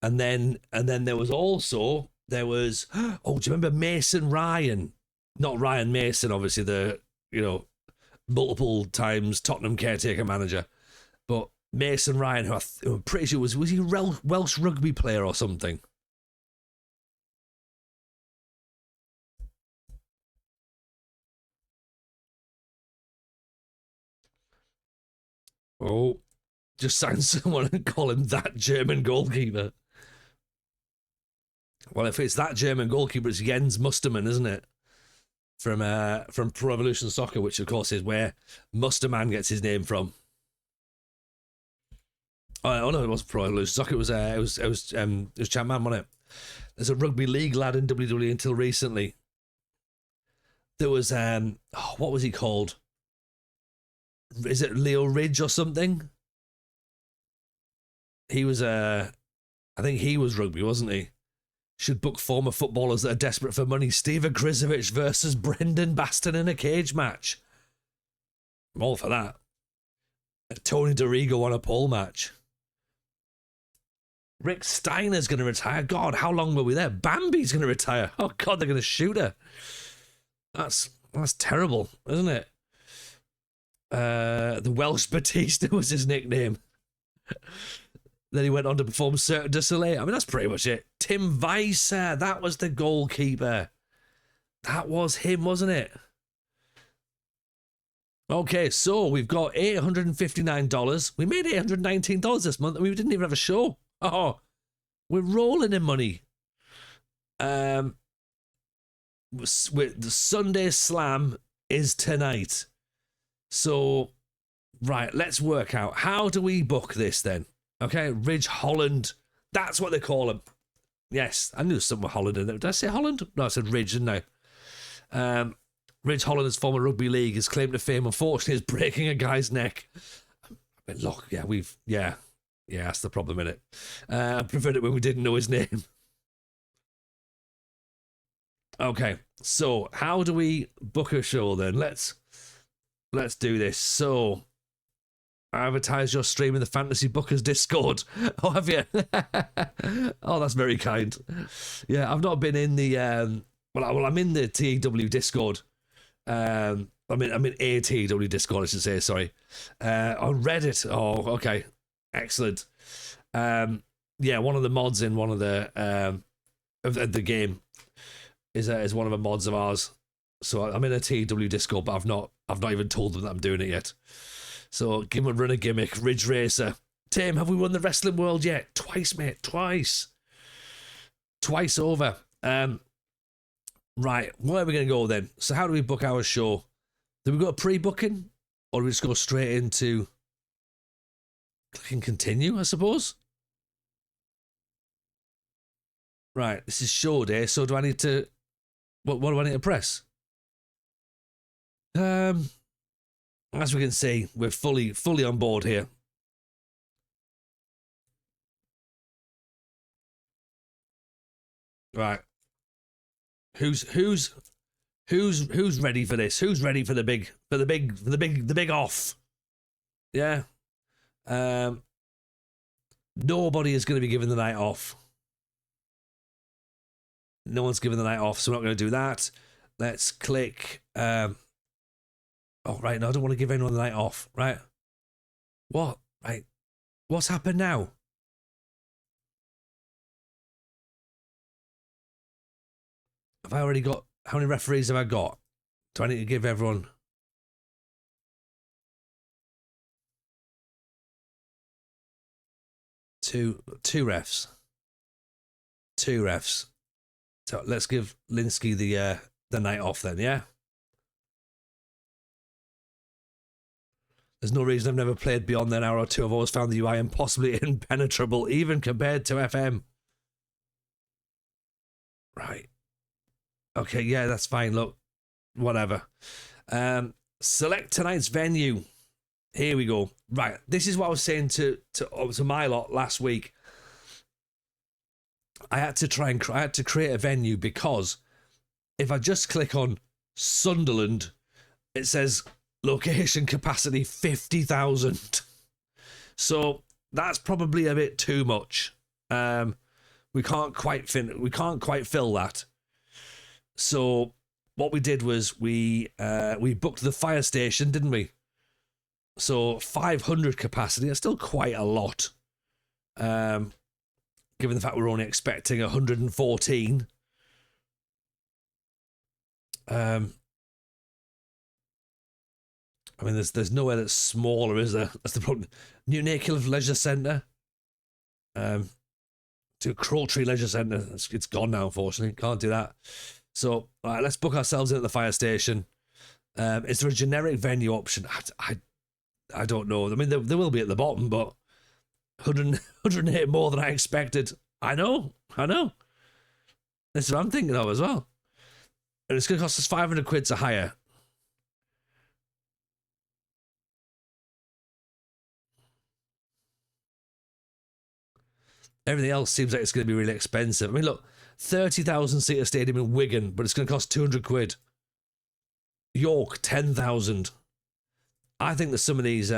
And then there was oh, do you remember Mason Ryan? Not Ryan Mason, obviously, the, multiple times Tottenham caretaker manager, but Mason Ryan, who I'm pretty sure was he a Welsh rugby player or something? Oh, just sign someone and call him that German goalkeeper. Well, if it's that German goalkeeper, it's Jens Mustermann, isn't it? From Pro Evolution Soccer, which of course is where Musterman gets his name from. Oh no, it wasn't Pro Evolution Soccer. It was Chapman, wasn't it? There's a rugby league lad in WWE until recently. There was what was he called? Is it Leo Ridge or something? He was I think he was rugby, wasn't he? Should book former footballers that are desperate for money. Steve Grizovic versus Brendan Baston in a cage match. I'm all for that. Tony DeRigo on a pole match. Rick Steiner's going to retire. God, how long were we there? Bambi's going to retire. Oh, God, they're going to shoot her. That's terrible, isn't it? The Welsh Batista was his nickname. Then he went on to perform Cirque du Soleil. I mean, that's pretty much it. Tim Weiser, that was the goalkeeper. That was him, wasn't it? Okay, so we've got $859. We made $819 this month, and we didn't even have a show. Oh, we're rolling in money. The Sunday Slam is tonight. So, right, let's work out. How do we book this then? Okay, Ridge Holland. That's what they call him. Yes, I knew something Holland in there. Did I say Holland? No, I said Ridge, didn't I? Ridge Holland's former rugby league. His claim to fame, unfortunately, is breaking a guy's neck. But look, yeah, that's the problem, innit? I preferred it when we didn't know his name. Okay, so how do we book a show then? Let's do this. So, advertise your stream in the Fantasy Bookers Discord. Oh, have you? Oh, that's very kind. Yeah, I've not been in the I'm in the TEW Discord. I'm in a TEW Discord, I should say. Sorry, on Reddit. Oh, okay, excellent. Yeah, one of the mods in one of the of the game is one of the mods of ours. So I'm in a TEW Discord, but I've not even told them that I'm doing it yet. So give him a run a gimmick, Ridge Racer. Tim, have we won the wrestling world yet? Twice, mate. Twice over. Right, where are we going to go then? So how do we book our show? Do we go to pre-booking? Or do we just go straight into click and continue, I suppose? Right, this is show day, so do I need to... What do I need to press? As we can see, we're fully on board here. Right. Who's ready for this? Who's ready for the big off? Yeah. Nobody is going to be given the night off. No one's given the night off, so we're not going to do that. Let's click. Oh, right. No, I don't want to give anyone the night off. Right. What? Right. What's happened now? Have I already got... How many referees have I got? Do I need to give everyone... Two refs. So let's give Linsky the night off then, yeah? There's no reason I've never played beyond an hour or two. I've always found the UI impossibly impenetrable, even compared to FM. Right. Okay, yeah, that's fine. Look, whatever. Select tonight's venue. Here we go. Right, this is what I was saying to my lot last week. I had to create a venue because if I just click on Sunderland, it says location capacity 50,000. So that's probably a bit too much. We can't quite fill that. So what we did was we booked the fire station, didn't we? So 500 capacity. That's still quite a lot. Given the fact we're only expecting 114. I mean, there's nowhere that's smaller, is there? That's the problem. New Nakill Leisure Centre. To Crawltree Leisure Centre. It's gone now, unfortunately. Can't do that. So, all right, let's book ourselves in at the fire station. Is there a generic venue option? I don't know. I mean, there will be at the bottom, but 108 more than I expected. I know. This is what I'm thinking of as well. And it's going to cost us 500 quid to hire. Everything else seems like it's going to be really expensive. I mean, look, 30,000 seater stadium in Wigan, but it's going to cost 200 quid. York, 10,000. I think that some of these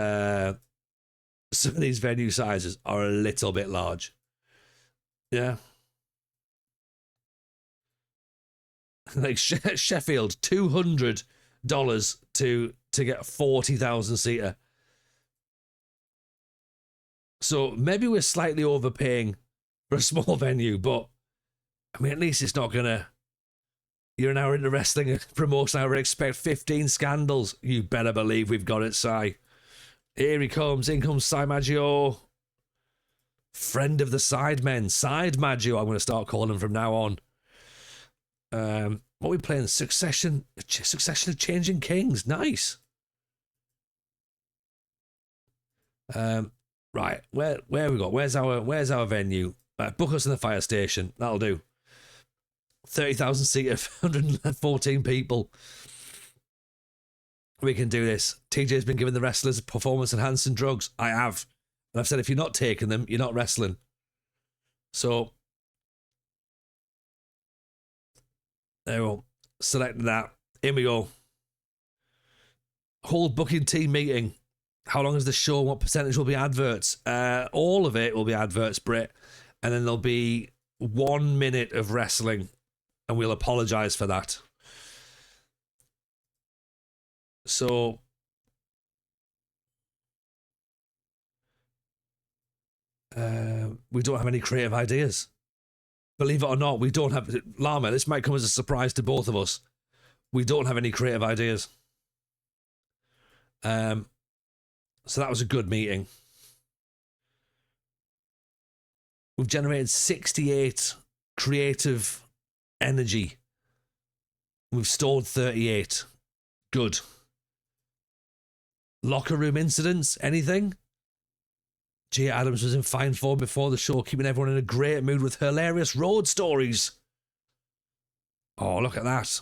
venue sizes are a little bit large. Yeah. Like Sheffield, $200 to get a 40,000 seater. So maybe we're slightly overpaying for a small venue, but I mean, at least it's not gonna. You're an hour into wrestling promotion. I would expect 15 scandals. You better believe we've got it, Si. Here he comes. In comes Si Maggio. Friend of the Sidemen. Side Maggio, I'm going to start calling him from now on. What are we playing? Succession of Changing Kings. Nice. Right. Where have we got? Where's our venue? Book us in the fire station. That'll do. 30,000 seater, 114 people. We can do this. TJ's been giving the wrestlers performance enhancing drugs. I have. And I've said if you're not taking them, you're not wrestling. So there we go. Select that. In we go. Whole booking team meeting. How long is the show? What percentage will be adverts? All of it will be adverts, Britt. And then there'll be 1 minute of wrestling. And we'll apologise for that. So we don't have any creative ideas. Believe it or not, we don't have... Llama, this might come as a surprise to both of us. We don't have any creative ideas. So that was a good meeting. We've generated 68 creative energy. We've stored 38. Good. Locker room incidents? Anything? Gia Adams was in fine form before the show, keeping everyone in a great mood with hilarious road stories. Oh, look at that.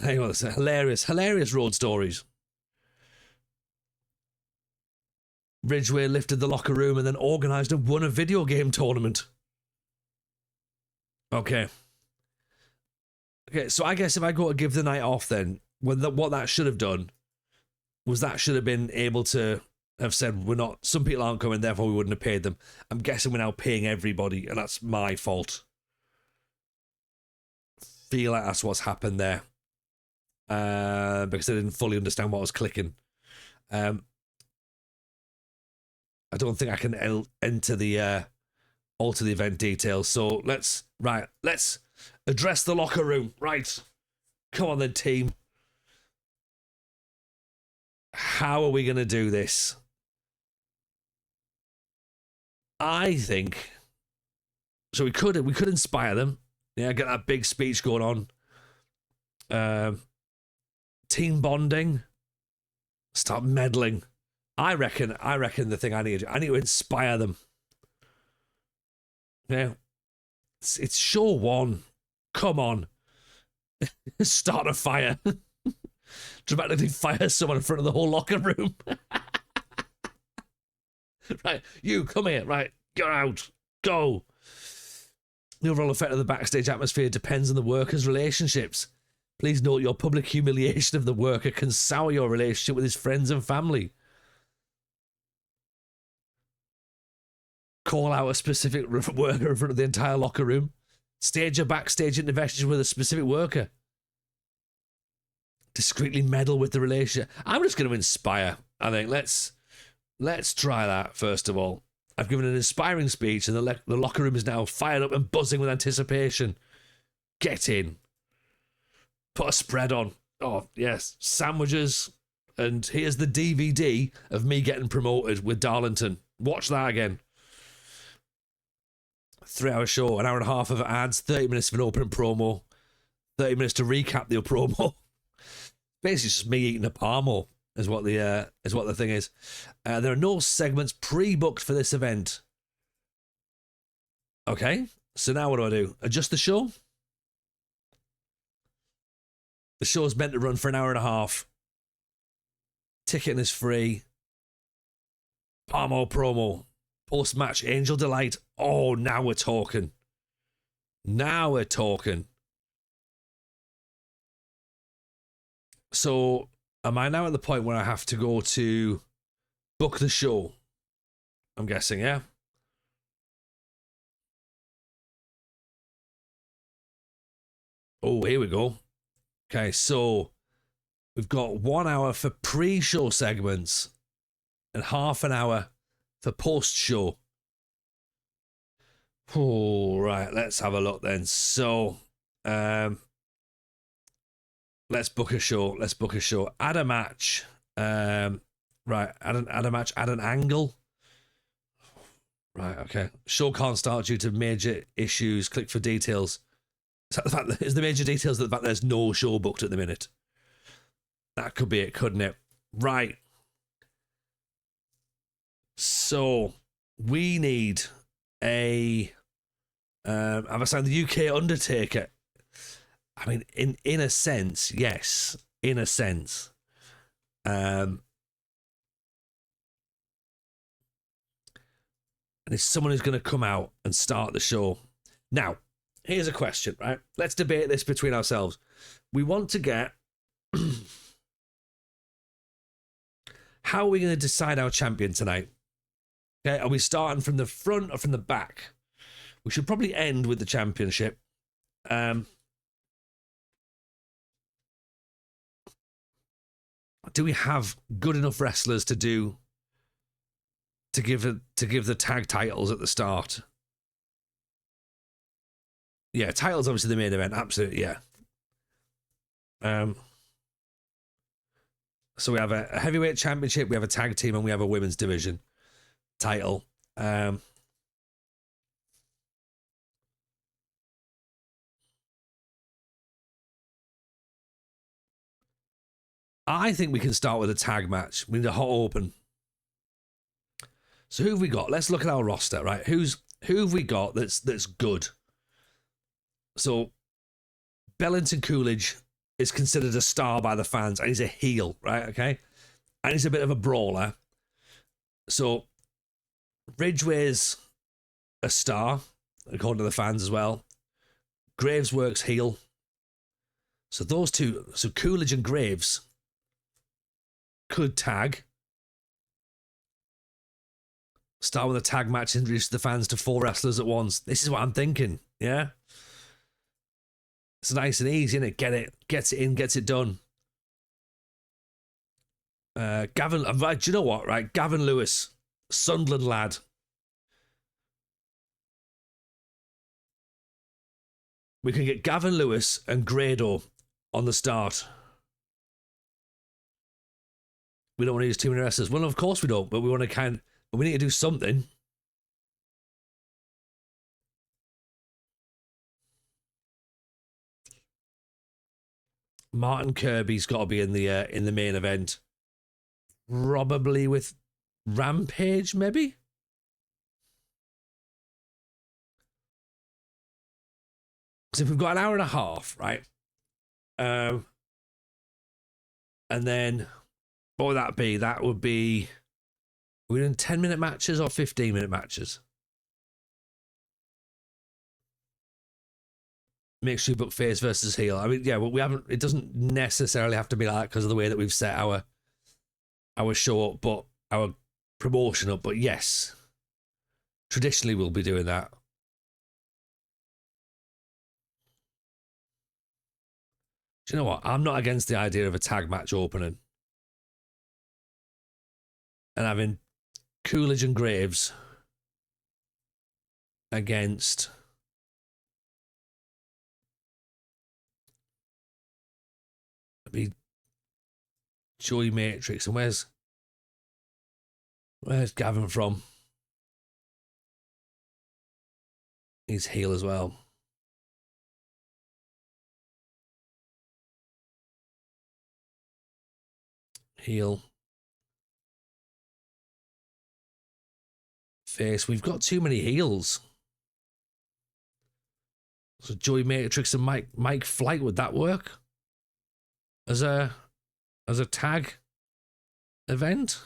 Hang on, hilarious road stories. Ridgeway lifted the locker room and then organised and won a video game tournament. Okay, so I guess if I go to give the night off then, what that should have done was that should have been able to have said some people aren't coming, therefore we wouldn't have paid them. I'm guessing we're now paying everybody, and that's my fault. Feel like that's what's happened there. Because I didn't fully understand what I was clicking. I don't think I can enter the alter the event details. So let's address the locker room. Right. Come on then, team. How are we going to do this? I think So we could inspire them. Yeah, get that big speech going on. Team bonding. Start meddling. I reckon the thing I need to inspire them. Yeah. It's show one. Come on. Start a fire. Dramatically fire someone in front of the whole locker room. Right, you come here. Right, get out. Go. The overall effect of the backstage atmosphere depends on the workers' relationships. Please note your public humiliation of the worker can sour your relationship with his friends and family. Call out a specific worker in front of the entire locker room. Stage a backstage intervention with a specific worker. Discreetly meddle with the relationship. I'm just going to inspire. I think let's try that first of all. I've given an inspiring speech, and the locker room is now fired up and buzzing with anticipation. Get in. Put a spread on. Oh yes, sandwiches, and here's the DVD of me getting promoted with Darlington. Watch that again. 3-hour show, an hour and a half of ads, 30 minutes of an opening promo, 30 minutes to recap the promo. Basically, just me eating a Parmo is what the thing is. There are no segments pre-booked for this event. Okay, so now what do? Adjust the show. The show's meant to run for an hour and a half. Ticketing is free. Parmo promo. Post-match Angel Delight. Oh, now we're talking. Now we're talking. So, am I now at the point where I have to go to book the show? I'm guessing, yeah? Oh, here we go. Okay, so we've got 1 hour for pre-show segments and half an hour for post-show. Oh, right, let's have a look then. So, let's book a show. Add a match. Right, add a match. Add an angle. Right, okay. Show can't start due to major issues. Click for details. Is the major details that the fact there's no show booked at the minute? That could be it, couldn't it? Right. So we need a have I signed the UK Undertaker? I mean, in a sense, yes. In a sense. And it's someone who's going to come out and start the show. Now, here's a question, right? Let's debate this between ourselves. We want to get... How are we going to decide our champion tonight? Okay, are we starting from the front or from the back? We should probably end with the championship. Do we have good enough wrestlers to give the tag titles at the start? Yeah, titles obviously the main event, absolutely, yeah. So we have a heavyweight championship, we have a tag team, and we have a women's division title. I think we can start with a tag match. We need a hot open. So who have we got? Let's look at our roster, right? Who have we got that's good? So Bellington Coolidge is considered a star by the fans, and he's a heel, right? Okay, and he's a bit of a brawler. So Ridgeway's a star, according to the fans as well. Graves works heel. So those two, so Coolidge and Graves could tag. Start with a tag match, introduce the fans to 4 wrestlers at once. This is what I'm thinking, yeah? It's nice and easy, isn't it? Gets it in, gets it done. Gavin, do you know what, right? Gavin Lewis, Sunderland lad. We can get Gavin Lewis and Grado on the start. We don't want to use too many wrestlers. Well, of course we don't, but we want to but we need to do something. Martin Kirby's got to be in the main event, probably with Rampage, maybe. Because if we've got an hour and a half, right? And then what would that be? That would be, are we doing 10-minute matches or 15-minute matches? Make sure you book face versus heel. I mean, yeah, well, we haven't. It doesn't necessarily have to be like that because of the way that we've set our show up, but our promotion up. But yes, traditionally we'll be doing that. Do you know what? I'm not against the idea of a tag match opening and having Coolidge and Graves against Joey Matrix. And where's Gavin from? He's heel as well. Heel. Face. We've got too many heels. So Joey Matrix and Mike Flight, would that work? As a tag event?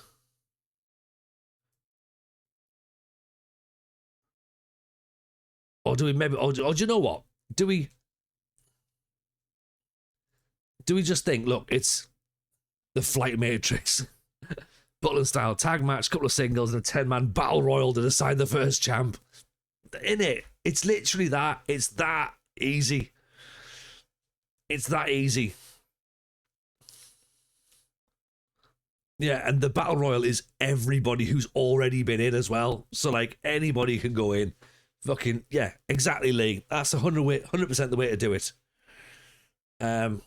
Or do we maybe, or do you know what? Do we just think, look, it's the Flight Matrix, Butland style tag match, couple of singles, and a 10-man battle royal to decide the first champ? In it, it's literally that. It's that easy. It's that easy. Yeah, and the battle royal is everybody who's already been in as well. So like anybody can go in. Fucking yeah, exactly, Lee. That's 100% the way to do it. You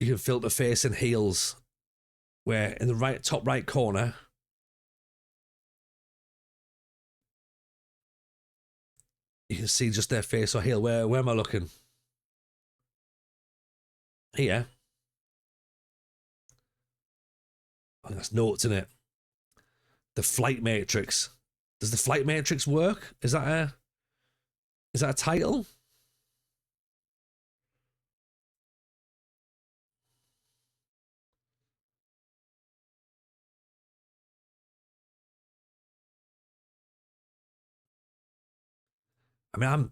can filter face and heels, where in the top right corner, you can see just their face or heel. Where am I looking? Here. Oh, that's notes in it. The Flight Matrix. Does the Flight Matrix work? Is that a title? I mean, I'm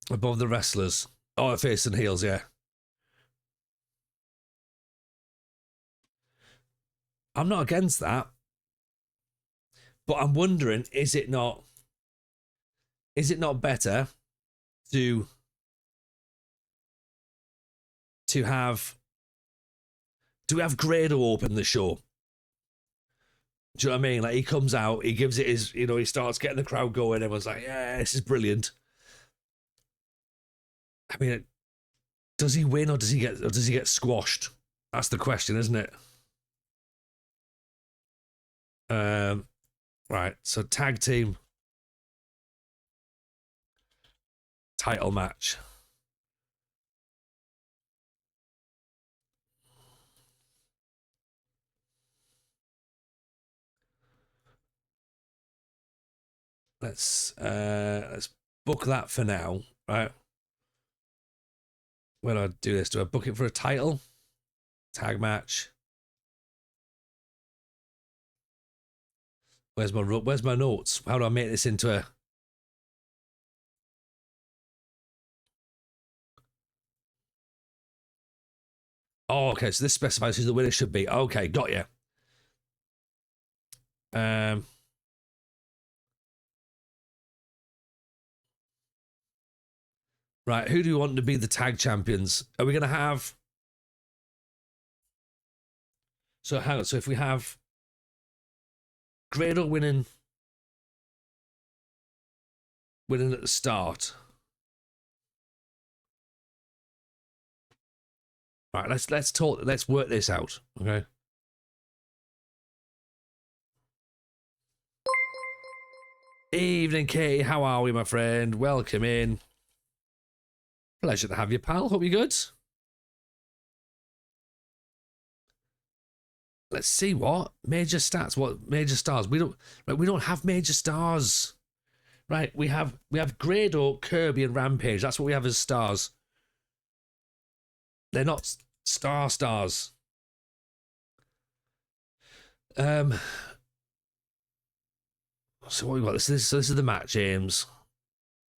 above the wrestlers. Oh, face and heels, yeah. I'm not against that. But I'm wondering, is it not better to have Grado open the show? Do you know what I mean? Like, he comes out, he gives it his, he starts getting the crowd going. Everyone's like, yeah, this is brilliant. I mean, does he win or does he get squashed? That's the question, isn't it? Right. So tag team title match. Let's book that for now, right? When I do this, do I book it for a title? Tag match. Where's my notes? How do I make this into a... Oh, okay. So this specifies who the winner should be. Okay, got you. Right, who do you want to be the tag champions? Are we going to have... So hang on. So if we have Grado winning at the start. All right, let's talk. Let's work this out. Okay. Evening, Katie. How are we, my friend? Welcome in. Pleasure to have you, pal. Hope you're good. Let's see what major stats. What major stars? We don't have major stars. Right, we have Grado, Kirby, and Rampage. That's what we have as stars. They're not stars. So what we got? This is the match, James.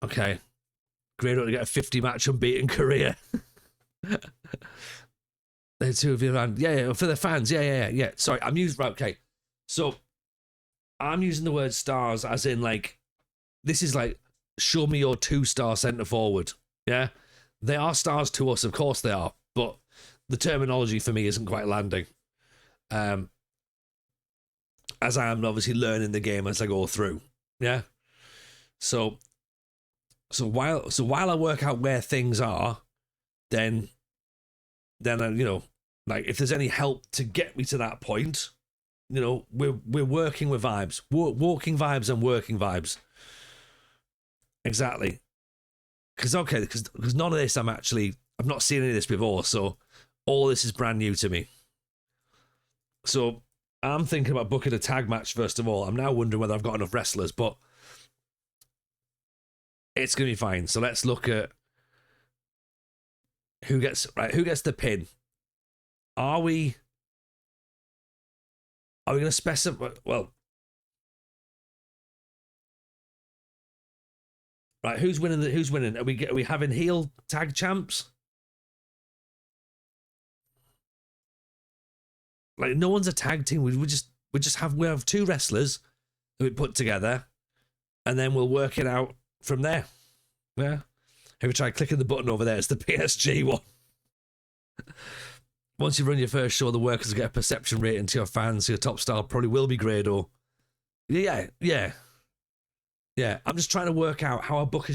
Okay. Grado to get a 50 match unbeaten career. The two of you around. Yeah, for the fans. Yeah. Sorry, I'm using right, okay. So I'm using the word stars as in like this is like show me your 2-star centre forward. Yeah. They are stars to us, of course they are, but the terminology for me isn't quite landing. As I am obviously learning the game as I go through. Yeah. So while I work out where things are, then you know, like if there's any help to get me to that point, you know, we're working with vibes, walking vibes and working vibes. Exactly. Because none of this I've not seen any of this before, so all this is brand new to me. So I'm thinking about booking a tag match first of all. I'm now wondering whether I've got enough wrestlers, but it's gonna be fine. So let's look at who gets the pin. Are we gonna specify? Well, right. Who's winning? Are we having heel tag champs? Like no one's a tag team. We have 2 wrestlers that we put together, and then we'll work it out from there. Yeah. Have you tried clicking the button over there? It's the PSG one. Once you run your first show, the workers get a perception rating to your fans. So your top star probably will be Grado. Yeah. I'm just trying to work out how I book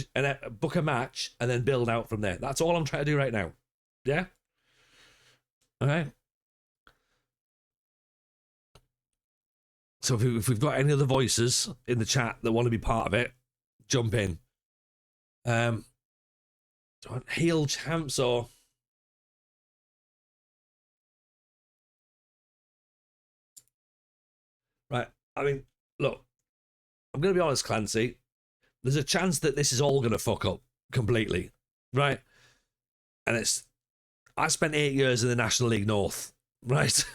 a match and then build out from there. That's all I'm trying to do right now. Yeah. Okay. So if we've got any other voices in the chat that want to be part of it, jump in. Heel champs or right? I mean, look, I'm going to be honest, Clancy. There's a chance that this is all going to fuck up completely, right? And I spent 8 years in the National League North, right?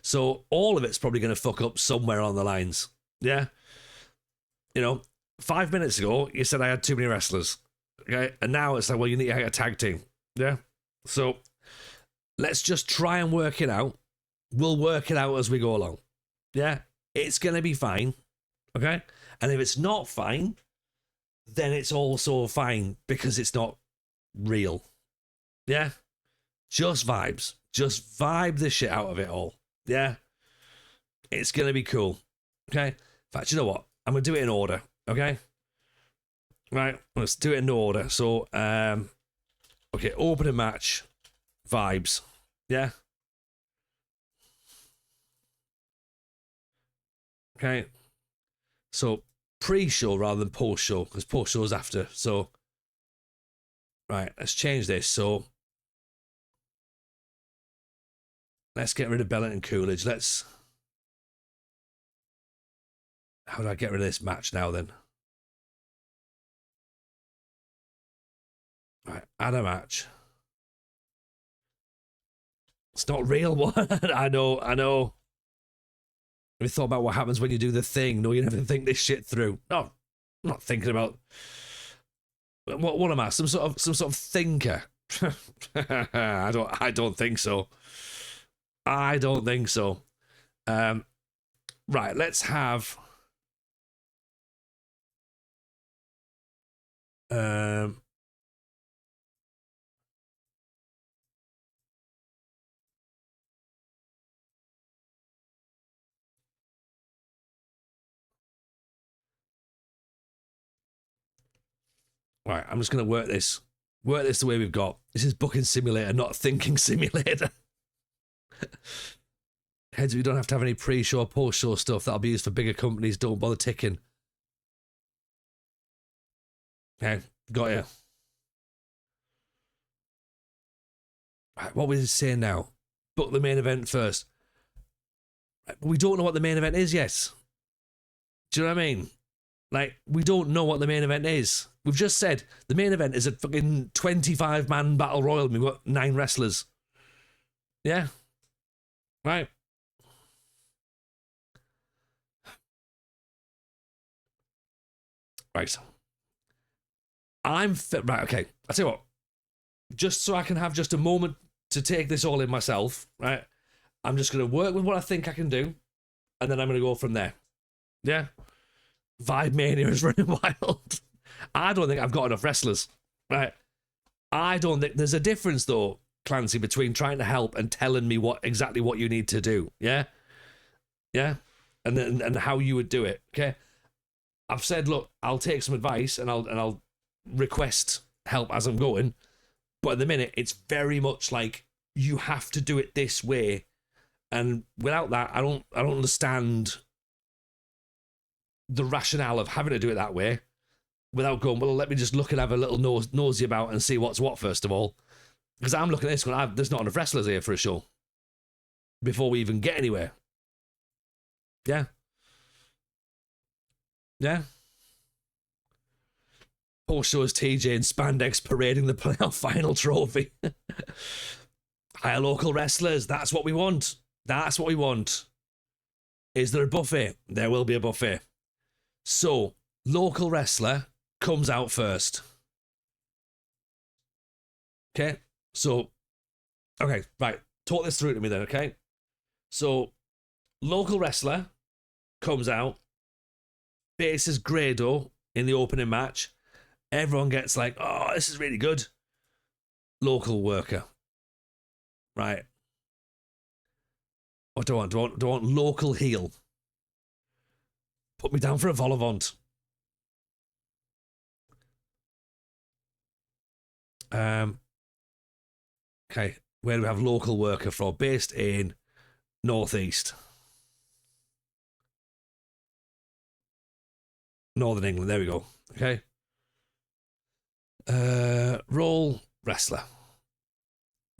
So all of it's probably going to fuck up somewhere on the lines. Yeah. You know, 5 minutes ago, you said I had too many wrestlers. Okay. And now it's like, well, you need to get a tag team. Yeah. So let's just try and work it out. We'll work it out as we go along. Yeah. It's going to be fine. Okay. And if it's not fine, then it's also fine because it's not real. Yeah. Just vibes. Just vibe the shit out of it all. Yeah. It's going to be cool. Okay. In fact, you know what? I'm going to do it in order. Okay. Right. Let's do it in order. So, okay. Opening match. Vibes. Yeah. Okay. So, pre-show rather than post-show, because post-show's after. So, right. Let's change this. So, let's get rid of Bennett and Coolidge. How do I get rid of this match now then? Right, add a match. It's not real one. I know. Have you thought about what happens when you do the thing? No, you never think this shit through. No, I'm not thinking about what am I? Some sort of thinker. I don't think so. I don't think so. Right, let's have right, I'm just gonna work this the way we've got. This is booking simulator, not thinking simulator. Heads, we don't have to have any pre-show or post-show stuff that'll be used for bigger companies. Don't bother ticking. Okay, got you. Right, what we saying now? Book the main event first. Right, we don't know what the main event is yet. Do you know what I mean? Like, we don't know what the main event is. We've just said the main event is a fucking 25-man battle royal and we've got 9 wrestlers. Yeah? Right. Right. Right, okay. I'll tell you what. Just so I can have just a moment to take this all in myself, right? I'm just going to work with what I think I can do, and then I'm going to go from there. Yeah? Vibe Mania is running wild. I don't think I've got enough wrestlers, right? I don't think there's a difference, though, Clancy, between trying to help and telling me exactly what you need to do. Yeah? Yeah? And how you would do it, okay? I've said, look, I'll take some advice and I'll request help as I'm going. But at the minute, it's very much like you have to do it this way, and without that, I don't understand the rationale of having to do it that way. Without going, well, let me just look and have a little nosy about and see what's what first of all, because I'm looking at this going, there's not enough wrestlers here for a show before we even get anywhere. Yeah, yeah. Post show is TJ and spandex parading the playoff final trophy. Hire local wrestlers. That's what we want. That's what we want. Is there a buffet? There will be a buffet. So, local wrestler comes out first. Okay? So, okay, right. Talk this through to me then, okay? So, local wrestler comes out, faces Grado in the opening match. Everyone gets like, oh, this is really good. Local worker. Right. What do I want? Do I want local heel? Put me down for a vol-au-vent. Okay. Where do we have local worker from? Based in Northeast. Northern England. There we go. Okay. Role wrestler.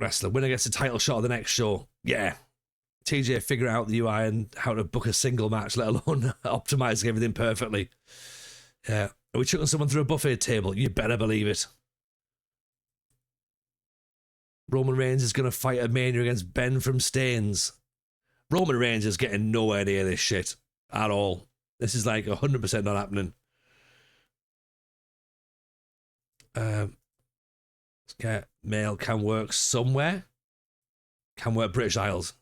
Winner gets a title shot of the next show. Yeah. TJ figure out the UI and how to book a single match, let alone optimizing everything perfectly. Yeah. Are we chucking someone through a buffet table? You better believe it. Roman Reigns is going to fight a Mania against Ben from Staines. Roman Reigns is getting nowhere near this shit at all. This is like 100% not happening. Okay, male can work somewhere. Can work British Isles.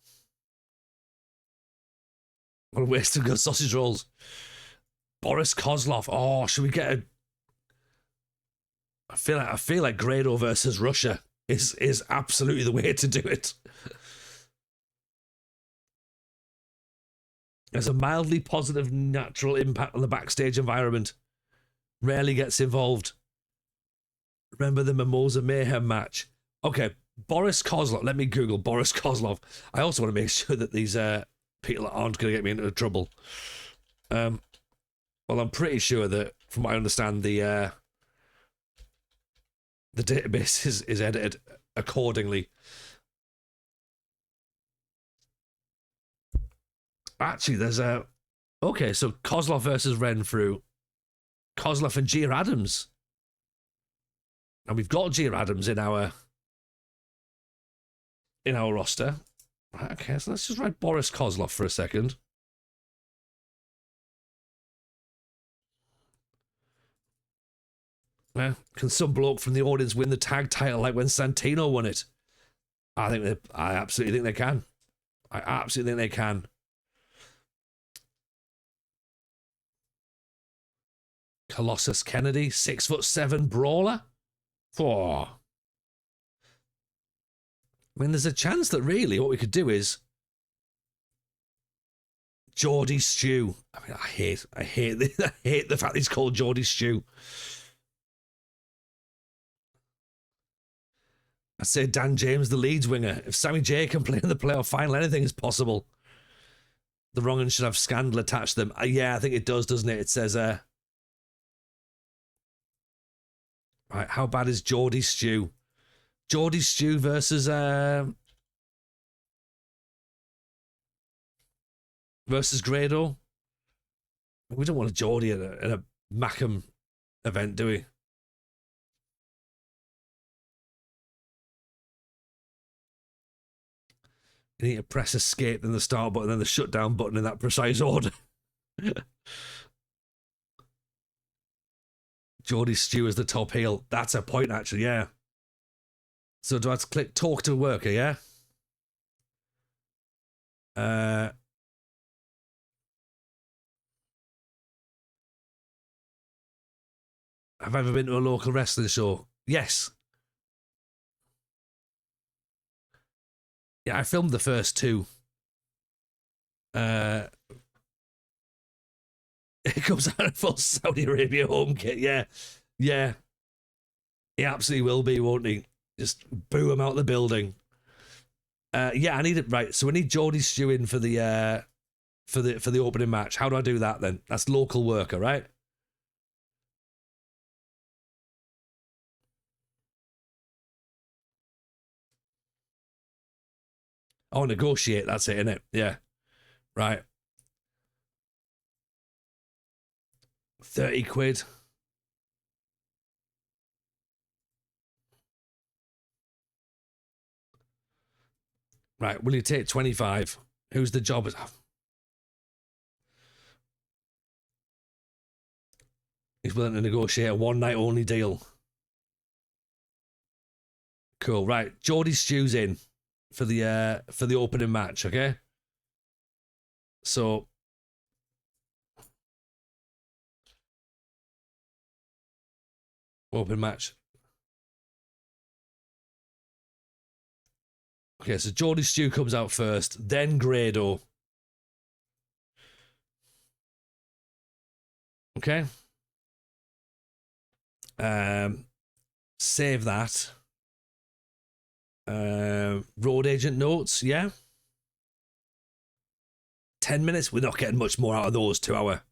What a waste of good sausage rolls. Boris Kozlov. Oh, should we get a... I feel like Grado versus Russia is absolutely the way to do it. There's a mildly positive natural impact on the backstage environment. Rarely gets involved. Remember the Mimosa Mayhem match? Okay, Boris Kozlov. Let me Google Boris Kozlov. I also want to make sure that these people aren't going to get me into trouble. Well, I'm pretty sure that, from what I understand, the database is edited accordingly. Actually, there's a... Okay, so Kozlov versus Renfrew. Kozlov and Gia Adams. And we've got Gia Adams in our roster. Okay, so let's just write Boris Kozlov for a second. Yeah. Can some bloke from the audience win the tag title like when Santino won it? I absolutely think they can. I absolutely think they can. Colossus Kennedy, 6'7" brawler. Oh. I mean, there's a chance that really what we could do is Geordie Stew. I mean, I hate the fact he's called Geordie Stew. I'd say Dan James, the Leeds winger. If Sammy J can play in the playoff final, anything is possible. The wrong one should have scandal attached to them. Yeah, I think it does, doesn't it? It says, Right, how bad is Geordie Stew? Geordie Stew versus Grado. We don't want a Geordie in a Mackham event, do we? You need to press escape, then the start button, then the shutdown button in that precise order. Geordie Stew is the top heel. That's a point, actually, yeah. So do I have to click talk to worker, yeah? Have I ever been to a local wrestling show? Yes. Yeah, I filmed the first two. It comes out of full Saudi Arabia home kit, yeah. Yeah. He absolutely will be, won't he? Just boo him out the building. Yeah, I need it right. So we need Geordie Stew in for the opening match. How do I do that then? That's local worker, right? Oh, negotiate. That's it, innit? Yeah. Right. 30 quid. Right. Will you take 25? Who's the job? He's willing to negotiate a one night only deal. Cool. Right. Geordie Stew's in for the opening match, okay? So open match. Okay, so Geordie Stew comes out first, then Grado. Okay. Save that. Road agent notes, yeah. 10 minutes. We're not getting much more out of those 2 hour.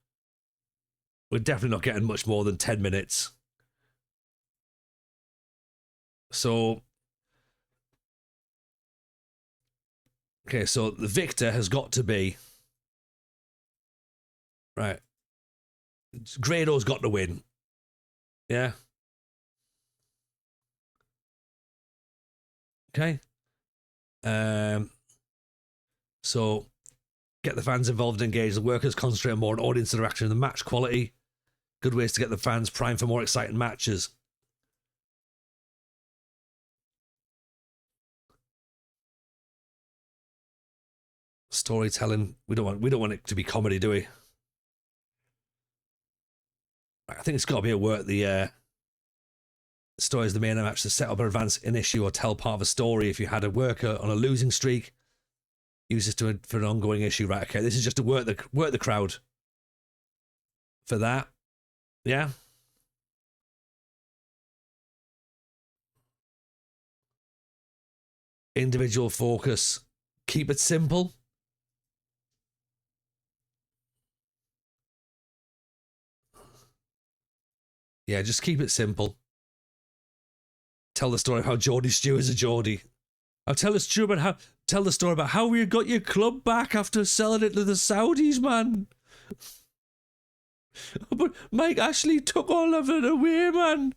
We're definitely not getting much more than 10 minutes. So, okay, so the victor has got to be right. Grado's got to win. Yeah. Okay. So get the fans involved and engaged. The workers concentrate more on audience interaction and the match quality. Good ways to get the fans primed for more exciting matches. Storytelling. We don't want it to be comedy, do we? I think it's got to be a work. The story is the main match to set up or advance an issue or tell part of a story. If you had a worker on a losing streak, use this for an ongoing issue. Right, okay. This is just to work the crowd for that. Yeah. Individual focus. Keep it simple. Yeah, just keep it simple. Tell the story of how Geordie Stew is a Geordie. I'll tell the story about how you got your club back after selling it to the Saudis, man. But Mike Ashley took all of it away, man.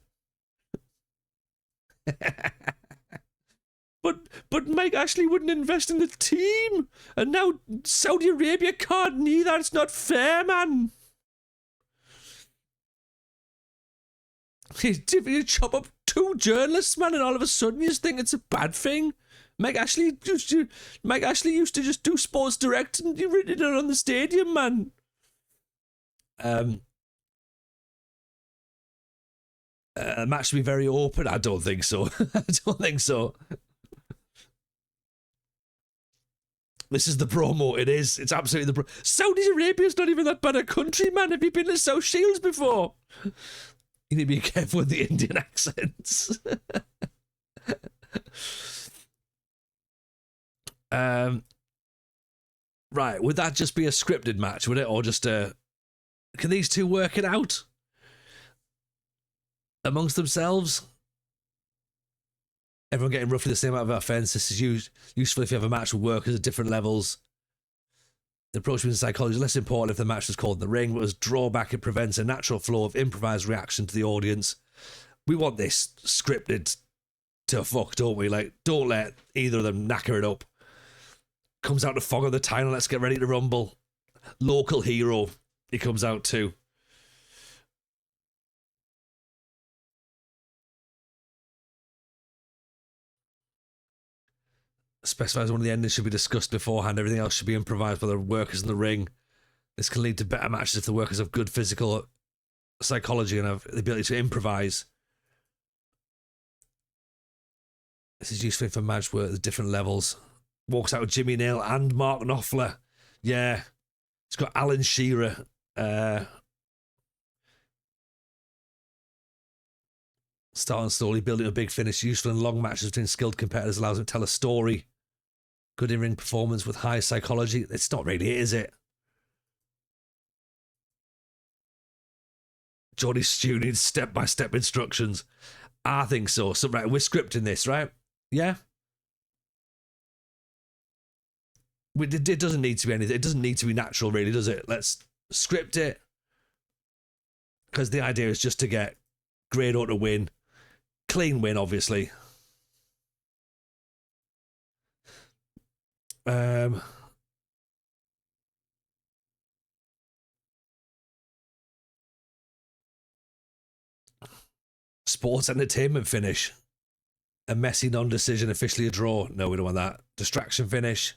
But Mike Ashley wouldn't invest in the team, and now Saudi Arabia can't neither. It's not fair, man. You chop up 2 journalists, man, and all of a sudden you think it's a bad thing. Mike Ashley used to just do Sports Direct and you read it on the stadium, man. Match to be very open. I don't think so. I don't think so. This is the promo. It is. It's absolutely the Saudi Arabia's not even that bad a country, man. Have you been to South Shields before? You need to be careful with the Indian accents. Right, would that just be a scripted match, would it? Or just can these two work it out? amongst themselves. Everyone getting roughly the same amount of offense. This is useful if you have a match with workers at different levels. The approach with psychology is less important if the match was called in the ring, but as drawback, it prevents a natural flow of improvised reaction to the audience. We want this scripted to fuck, don't we? Like, don't let either of them knacker it up. Comes out to fog on the title, let's get ready to rumble. Local hero, he comes out too. Specifies one of the endings should be discussed beforehand. Everything else should be improvised by the workers in the ring. This can lead to better matches if the workers have good physical psychology and have the ability to improvise. This is useful for match work at different levels. Walks out with Jimmy Nail and Mark Knopfler. Yeah. It's got Alan Shearer. Starting slowly, building a big finish. Useful in long matches between skilled competitors. Allows them to tell a story. Good in-ring performance with high psychology. It's not really it, is it? Jordy Stew needs step-by-step instructions. I think so. So, right, we're scripting this, right? Yeah? It doesn't need to be anything. It doesn't need to be natural, really, does it? Let's script it. Because the idea is just to get Grado to win. Clean win, obviously. Sports entertainment finish. A messy non-decision, officially a draw. No, we don't want that. Distraction finish.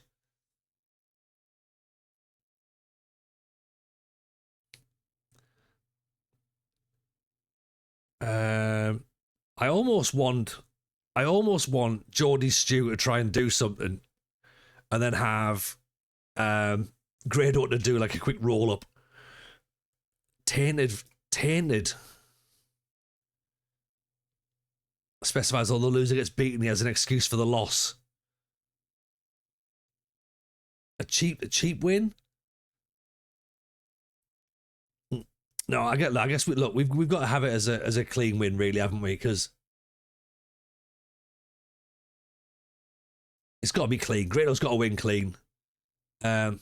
I almost want Geordie Stew to try and do something and then have Grado to do like a quick roll up. Tainted. Specifies although the loser gets beaten, he has an excuse for the loss. A cheap win? No, I get that. I guess we've got to have it as a clean win, really, haven't we? Because it's got to be clean. Grado's got to win clean. Pinfall.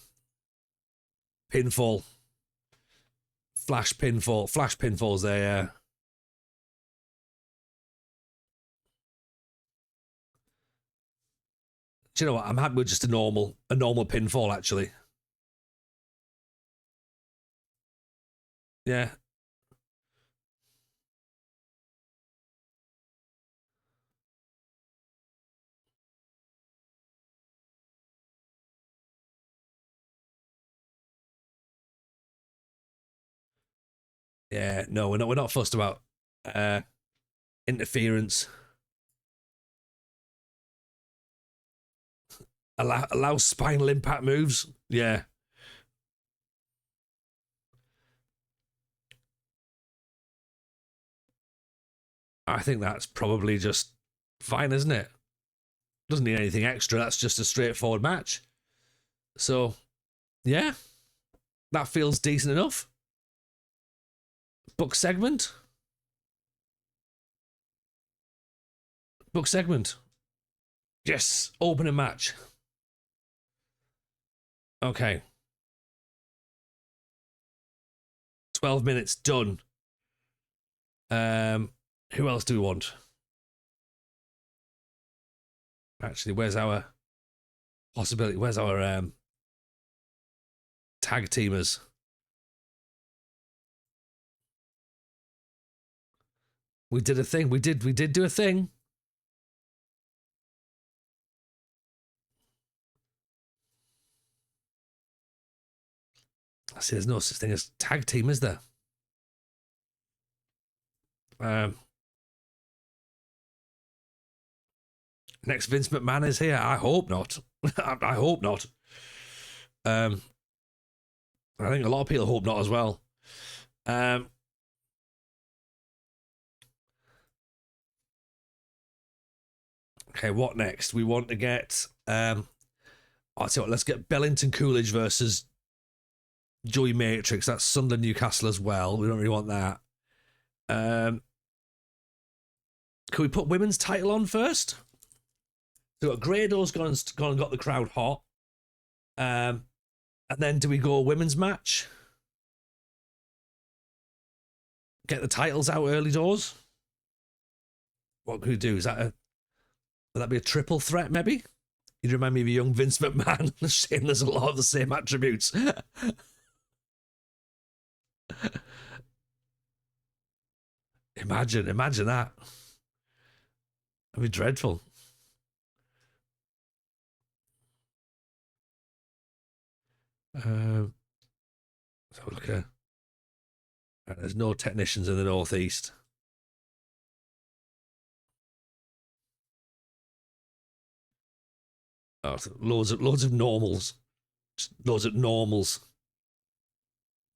Flash pinfalls there, yeah. Do you know what? I'm happy with just a normal pinfall, actually. Yeah. Yeah, no, we're not fussed about interference. Allow spinal impact moves. Yeah. I think that's probably just fine, isn't it? Doesn't need anything extra. That's just a straightforward match. So, yeah, that feels decent enough. Book segment. Yes, opening match. Okay. 12 minutes done. Who else do we want? Actually, where's our possibility? Where's our tag teamers? We did a thing. We did do a thing. I see there's no such thing as tag team, is there? Next Vince McMahon is here. I hope not. I hope not. I think a lot of people hope not as well. Okay, what next? We want to get I'll tell you what, let's get Bellington Coolidge versus Joey Matrix. That's Sunderland Newcastle as well. We don't really want that. Can we put women's title on first? So Grado's gone and got the crowd hot. And then do we go women's match? Get the titles out early doors? What could we do? Would that be a triple threat, maybe? You'd remind me of a young Vince McMahon, saying there's a lot of the same attributes. Imagine that. That'd be dreadful. So look at. There's no technicians in the Northeast. Oh, loads of normals. Just loads of normals.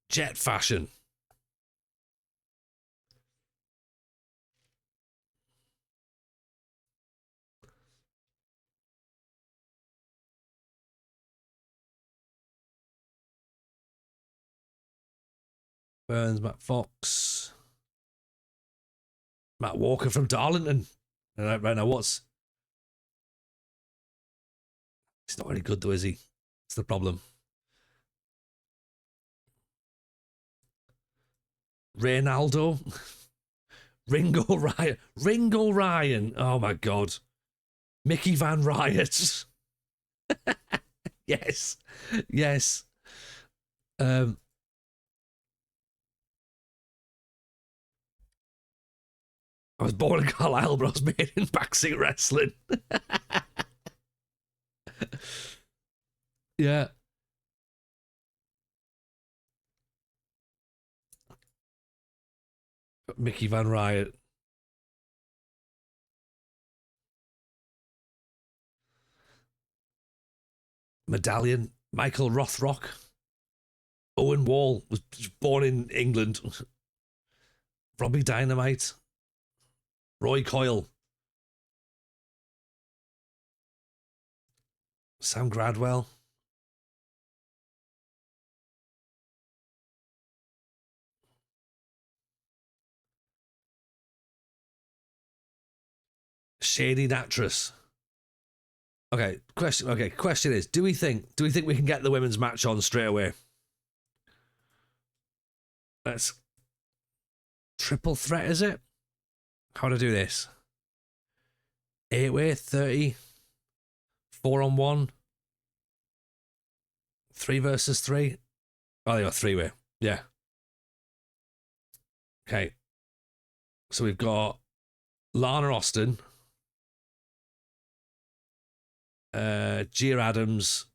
Jet fashion. Burns, Matt Fox, Matt Walker from Darlington. Right now, he's not very good though, is he? That's the problem. Reynaldo, Ringo Ryan. Oh my God, Mickey Van Riot. yes. I was born in Carlisle, but I was made in backseat wrestling. Yeah. Mickey Van Riot. Medallion. Michael Rothrock. Owen Wall was born in England. Robbie Dynamite. Roy Coyle. Sam Gradwell. Shady Nattress. Okay, question is, do we think we can get the women's match on straight away? Let's triple threat, is it? How to do this? 8-way, 30, 4-on-1, 3 versus 3. Oh, they got 3-way. Yeah. Okay. So we've got Lana Austin, Gia Adams,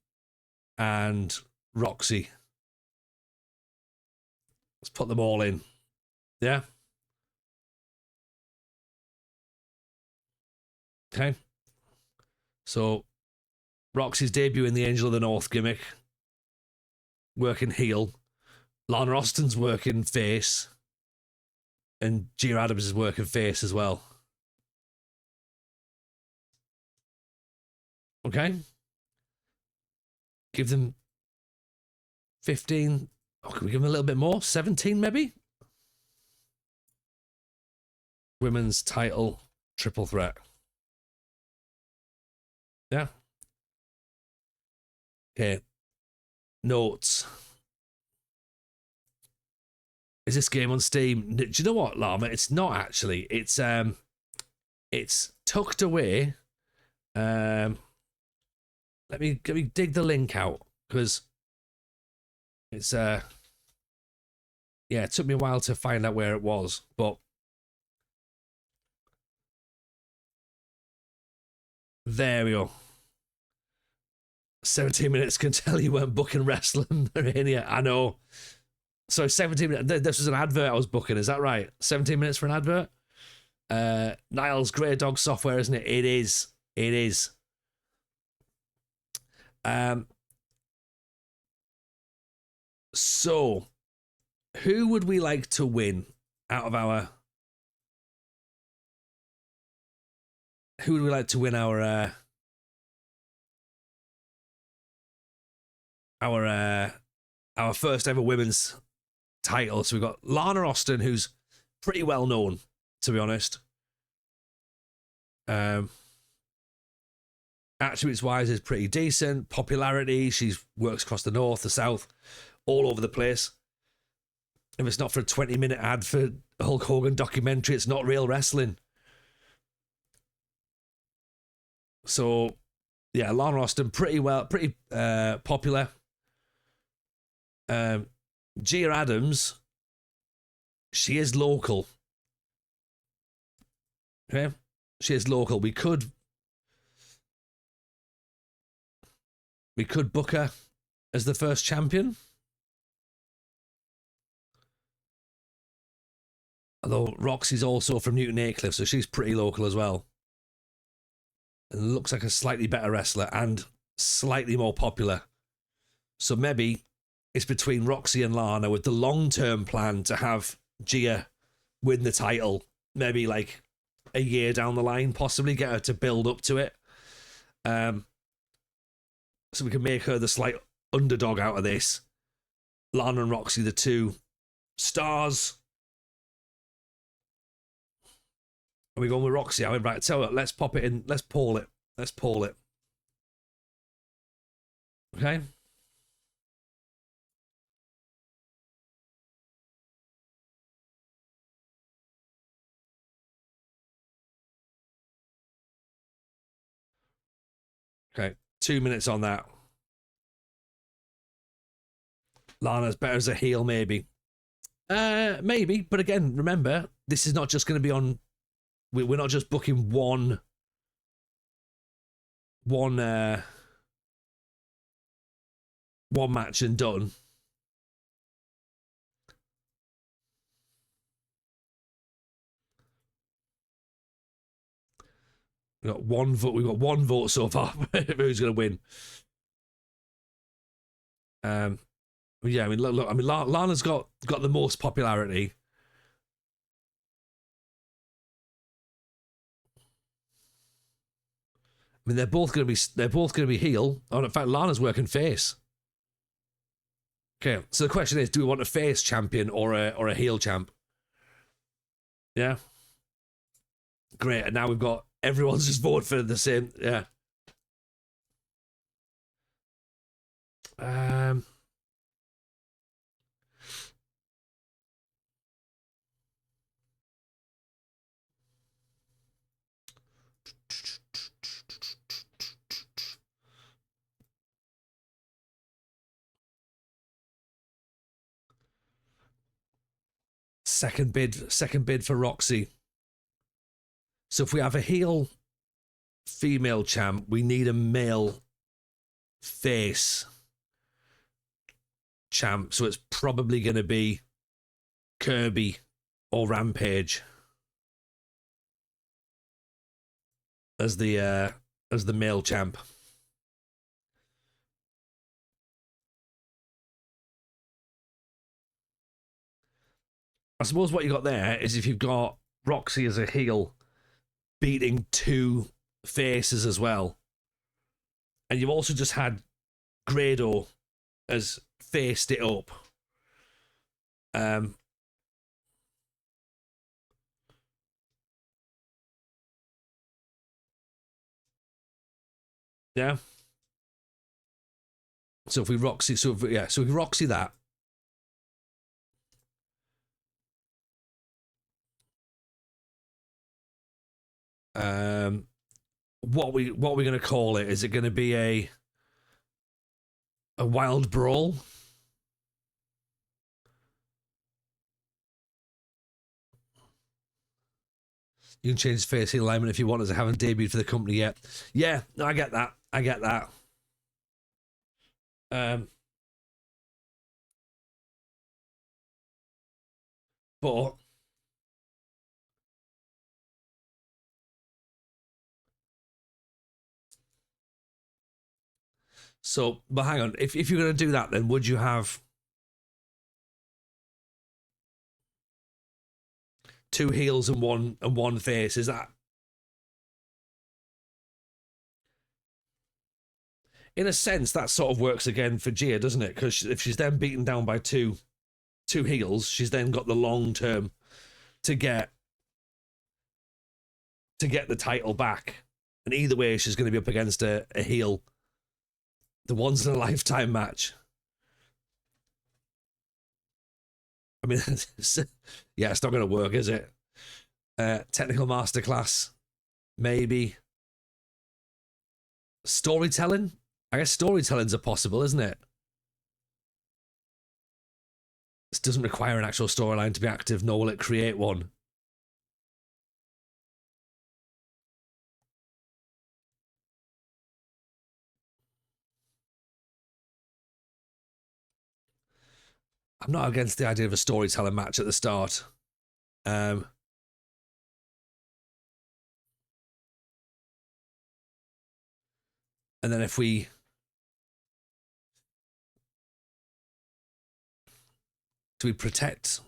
and Roxy. Let's put them all in. Yeah. Okay. So Roxy's debut in the Angel of the North gimmick, working heel. Lana Austin's working face, and Gia Adams is working face as well. Okay. Give them 15. Oh, can we give them a little bit more? 17 maybe? Women's title triple threat. Yeah. Okay. Notes. Is this game on Steam? Do you know what, Llama? It's not actually. It's tucked away. Let me dig the link out, because it's yeah, it took me a while to find out where it was, but there we go. 17 minutes can tell you weren't booking Wrestlemania. I know. So 17 minutes. This was an advert I was booking. Is that right? 17 minutes for an advert? Niles Grey Dog Software, isn't it? It is. It is. So, who would we like to win out of our? Who would we like to win our first ever women's title? So we've got Lana Austin, who's pretty well known, to be honest. Um, attributes wise is pretty decent. Popularity, she works across the north, the south, all over the place. If it's not for a 20-minute ad for Hulk Hogan documentary, it's not real wrestling. So, yeah, Lana Austin, pretty popular. Gia Adams, she is local. Okay? She is local. We could book her as the first champion. Although Roxy's also from Newton Aycliffe, so she's pretty local as well. And looks like a slightly better wrestler and slightly more popular. So maybe it's between Roxy and Lana with the long-term plan to have Gia win the title. Maybe like a year down the line, possibly get her to build up to it. So we can make her the slight underdog out of this. Lana and Roxy, the two stars. Are we going with Roxy? Right, tell her, let's pop it in. Let's poll it. Okay. Okay. 2 minutes on that. Lana's better as a heel, maybe. Maybe, but again, remember, this is not just going to be on. We're not just booking one match and done. We got one vote. We've got one vote so far. Who's going to win? Yeah, I mean, look. I mean, Lana's got the most popularity. I mean, they're both going to be heel. Oh, in fact, Lana's working face. Okay, so the question is, do we want a face champion or a heel champ? Yeah. Great, and now we've got everyone's just voted for the same. Yeah. Second bid for Roxy. So if we have a heel female champ, we need a male face champ. So it's probably going to be Kirby or Rampage as the male champ. I suppose what you got there is if you've got Roxy as a heel beating two faces as well, and you've also just had Grado as faced it up. Yeah. So if we Roxy that. What we going to call it? Is it going to be a wild brawl? You can change face heel alignment if you want, as I haven't debuted for the company yet. Yeah, no, I get that. But hang on. If you're going to do that, then would you have two heels and one face? Is that, in a sense, that sort of works again for Gia, doesn't it? Because if she's then beaten down by two heels, she's then got the long term to get to get the title back. And either way, she's going to be up against a heel. The once in a lifetime match. I mean, yeah, it's not going to work, is it? Technical masterclass, maybe. Storytelling? I guess storytelling's a possible, isn't it? This doesn't require an actual storyline to be active, nor will it create one. I'm not against the idea of a storytelling match at the start. And then if we do we protect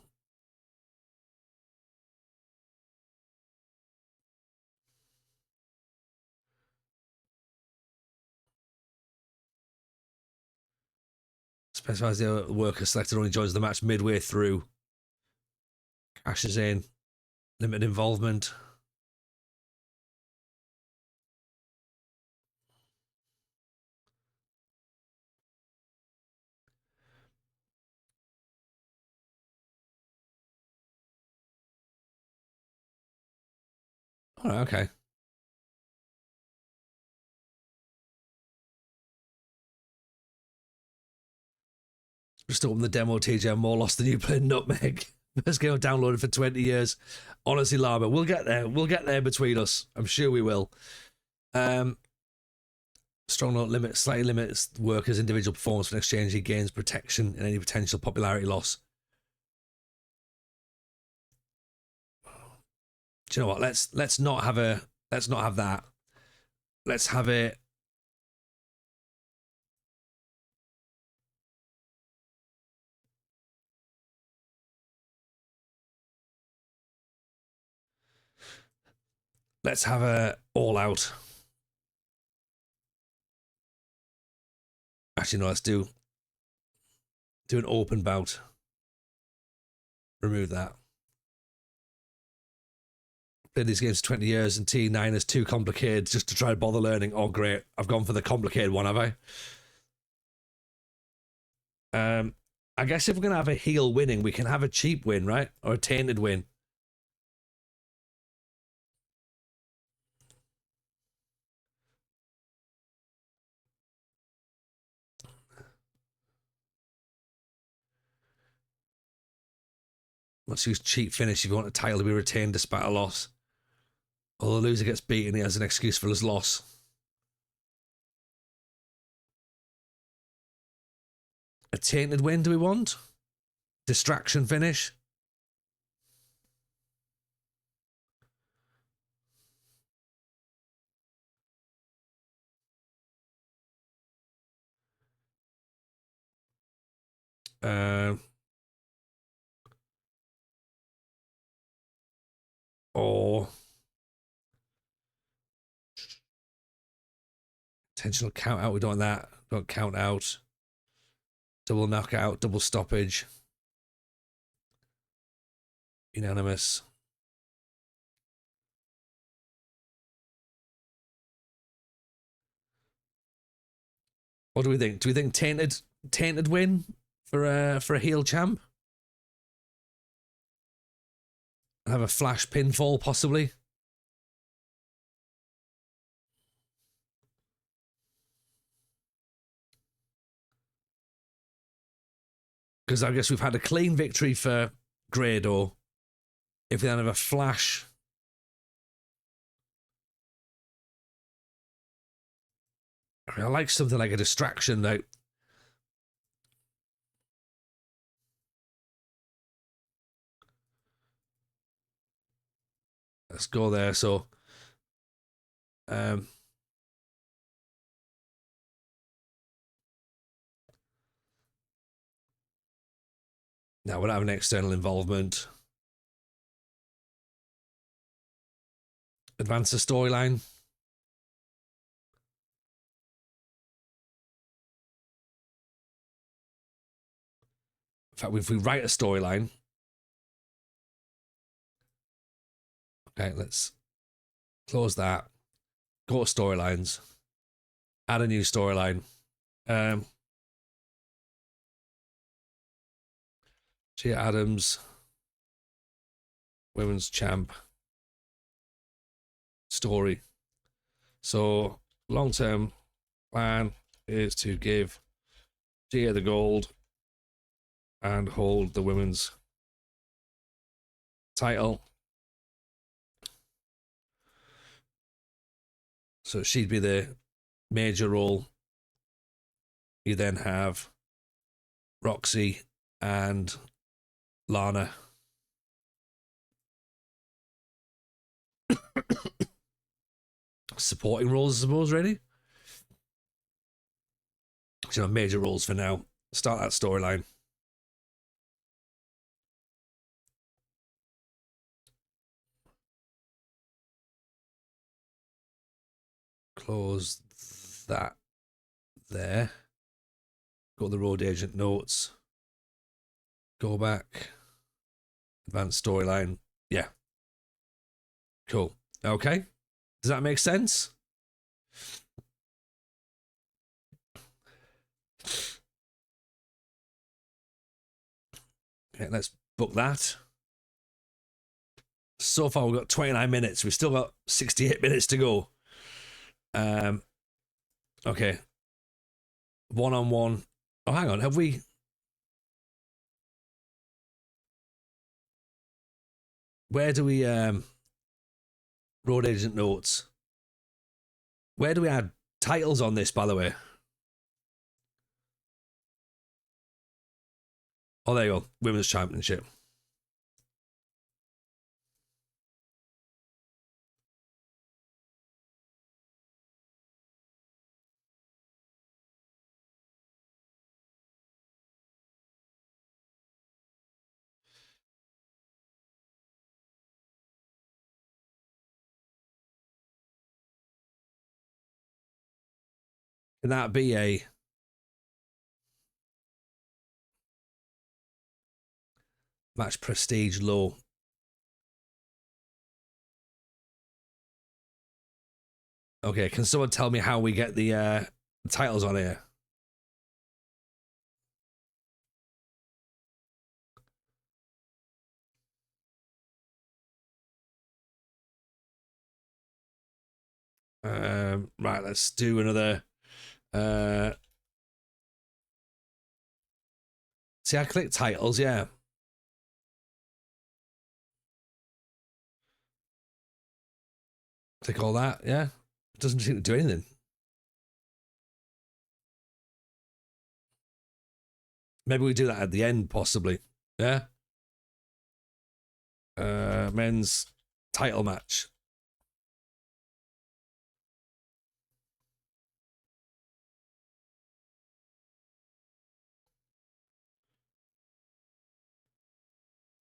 specifies the worker selected only joins the match midway through, cashes in, limited involvement. All right, okay. Just open the demo, TJ. I'm more lost than you playing Nutmeg. First game I've downloaded for 20 years. Honestly, Lama, we'll get there. We'll get there between us. I'm sure we will. Strong note limit slightly limits workers' individual performance for exchange. He gains protection in any potential popularity loss. Do you know what? Let's not have that. Let's have it. Let's have a all out. Actually, no, let's do an open bout. Remove that. Played these games for 20 years and T9 is too complicated just to try to bother learning. Oh, great. I've gone for the complicated one, have I? I guess if we're going to have a heel winning, we can have a cheap win, right? Or a tainted win. Let's use cheap finish if you want a title to be retained despite a loss. Or the loser gets beaten, he has an excuse for his loss. A tainted win, do we want? Distraction finish? Or intentional count out. We don't want that. Don't count out. Double knockout, double stoppage. Unanimous. What do we think? Do we think tainted win for a heel champ? Have a flash pinfall possibly. Because I guess we've had a clean victory for Grado. If we then have a flash. I like something like a distraction though. Let's go there. So now we'll have an external involvement. Advance the storyline. In fact, if we write a storyline. Okay, let's Close that. Go to storylines. Add a new storyline. Gia Adams, women's champ story. So long-term plan is to give Gia the gold and hold the women's title. So she'd be the major role. You then have Roxy and Lana. Supporting roles, I suppose, really. So major roles for now. Start that storyline. Close that there. Go to the road agent notes. Go back. Advanced storyline. Yeah. Cool. Okay. Does that make sense? Okay, let's book that. So far, we've got 29 minutes. We've still got 68 minutes to go. Okay. One-on-one. Oh, hang on. Have we... Where do we... Road agent notes. Where do we add titles on this, by the way? Oh, there you go. Women's Championship. Can that be a... match prestige low? Okay, can someone tell me how we get the titles on here? Right, let's do another... See, I click titles, yeah. Click all that, yeah. It doesn't seem to do anything. Maybe we do that at the end, possibly. Yeah. Men's title match.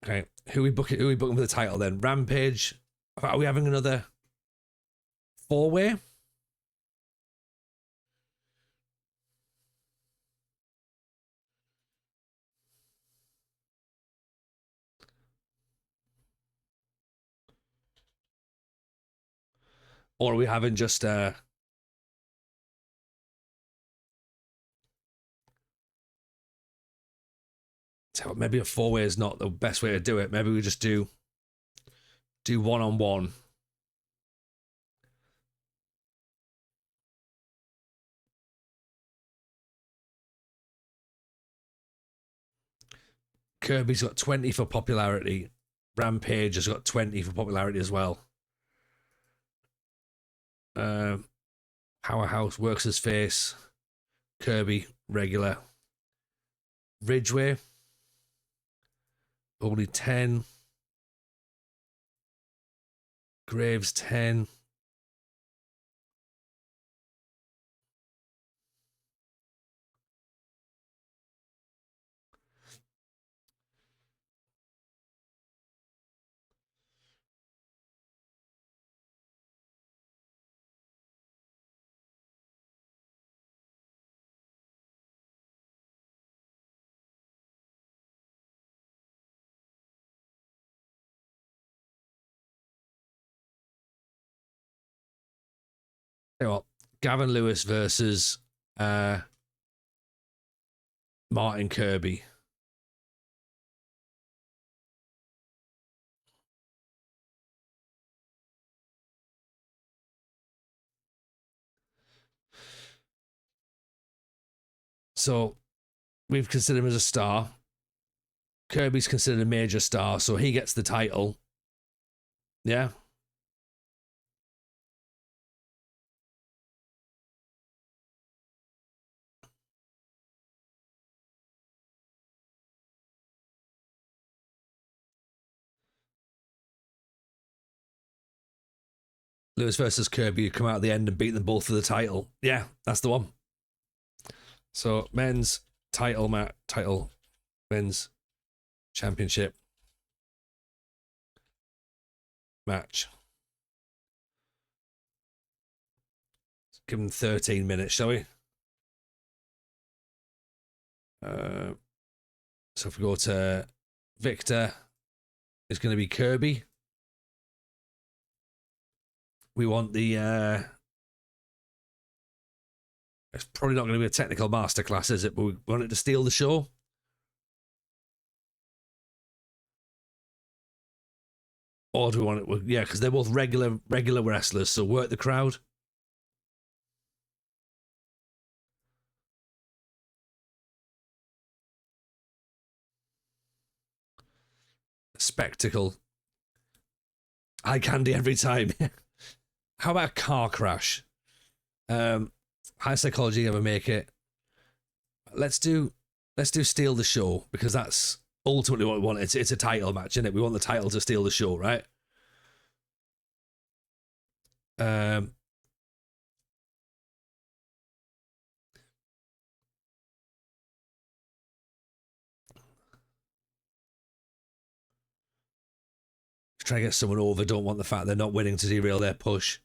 Okay, who we booking for the title then? Rampage. Are we having another 4-way? Or are we having just maybe a 4-way is not the best way to do it. Maybe we just do one-on-one. Kirby's got 20 for popularity. Rampage has got 20 for popularity as well. Powerhouse works as face. Kirby regular. Ridgeway only 10. Graves 10. You know what? Gavin Lewis versus Martin Kirby. So we've considered him as a star. Kirby's considered a major star, so he gets the title. Yeah. Lewis versus Kirby, you come out at the end and beat them both for the title. Yeah, that's the one. So men's title men's championship match. Let's give them 13 minutes, shall we? So if we go to Victor, it's going to be Kirby. We want the it's probably not going to be a technical masterclass, is it? But we want it to steal the show. Or do we want it? Yeah, because they're both regular wrestlers, so work the crowd. Spectacle. Eye candy every time. How about a car crash? High psychology never make it. Let's do steal the show, because that's ultimately what we want. It's a title match, isn't it? We want the title to steal the show, right? Try to get someone over. Don't want the fact they're not winning to derail their push.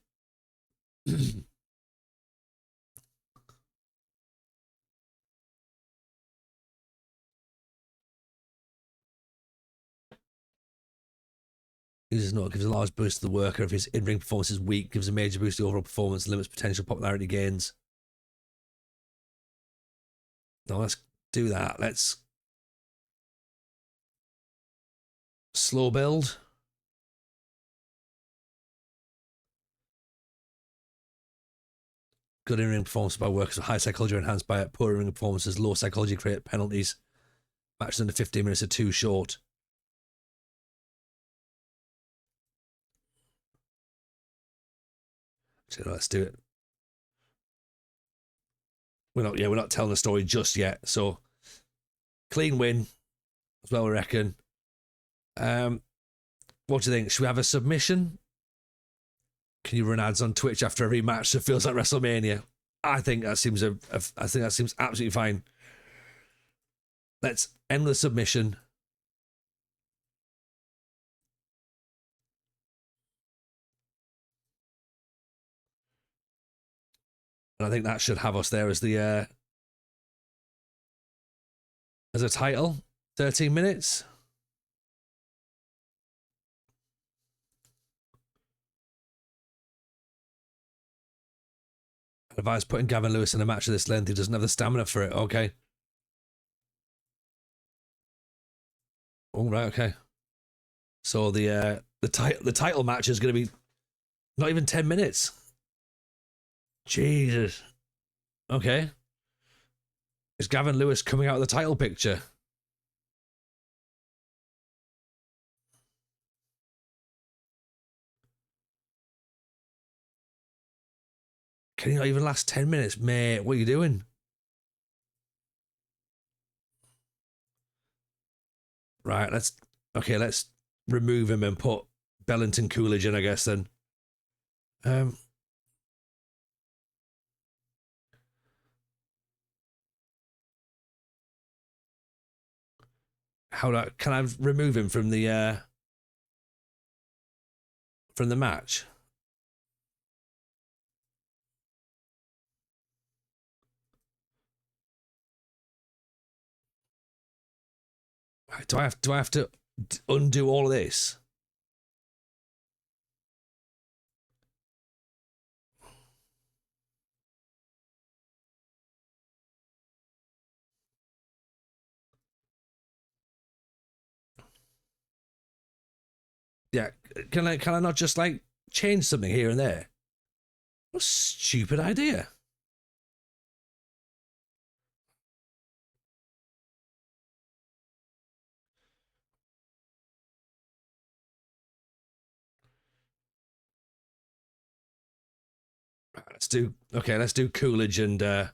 Uses not gives a large boost to the worker if his in-ring performance is weak, gives a major boost to the overall performance, limits potential popularity gains. No, let's do that. Let's slow build. Good in-ring performance by workers with high psychology enhanced by it. Poor in-ring performances, low psychology create penalties. Matches under 15 minutes are too short. So let's do it. We're not telling the story just yet. So clean win as well, I reckon. What do you think? Should we have a submission? Can you run ads on Twitch after every match so it feels like Wrestlemania? I think that seems absolutely fine. Let's end the submission. And I think that should have us there as the as a title. 13 minutes. I advise putting Gavin Lewis in a match of this length. He doesn't have the stamina for it. Okay. All right. Okay. So the title match is going to be not even 10 minutes. Jesus. Okay. Is Gavin Lewis coming out of the title picture? Can you not even last 10 minutes, mate? What are you doing? Right, let's remove him and put Bellington Coolidge in, I guess, then. Can I remove him from the match? Do I have to undo all of this? Yeah, can I not just like change something here and there? What a stupid idea. Let's do Coolidge and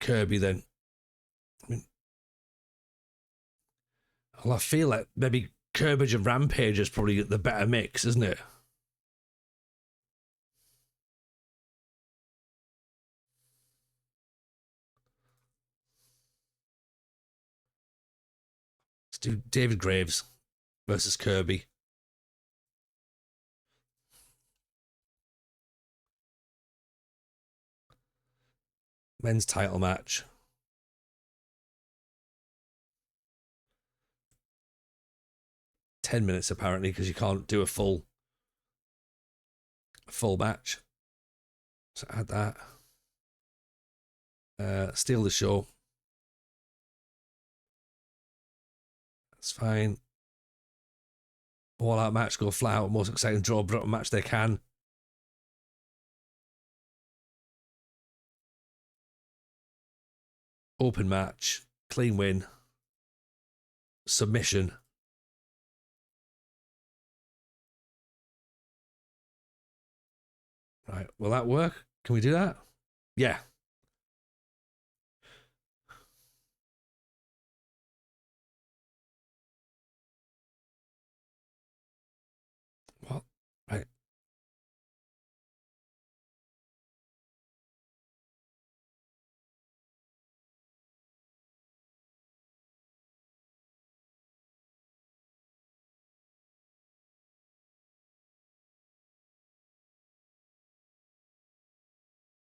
Kirby then. I mean, well, I feel like maybe Coolidge and Rampage is probably the better mix, isn't it? Let's do David Graves versus Kirby. Men's title match. 10 minutes apparently, because you can't do a full match. So add that. Steal the show. That's fine. All out match, go flat out, most exciting draw match they can. Open match, clean win, submission. Right, will that work? Can we do that? Yeah. What? Right.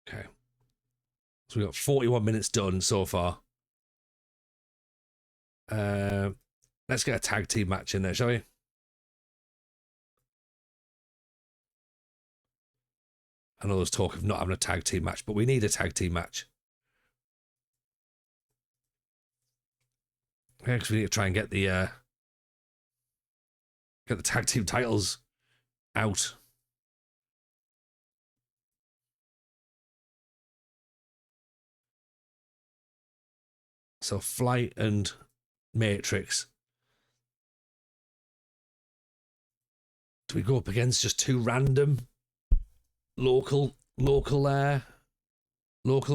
Okay. So we got 41 minutes done so far. Uh, let's get a tag team match in there, shall we? I know there's talk of not having a tag team match, but we need a tag team match. Yeah, because we need to try and get the tag team titles out. So Flight and Matrix. Do we go up against just two random local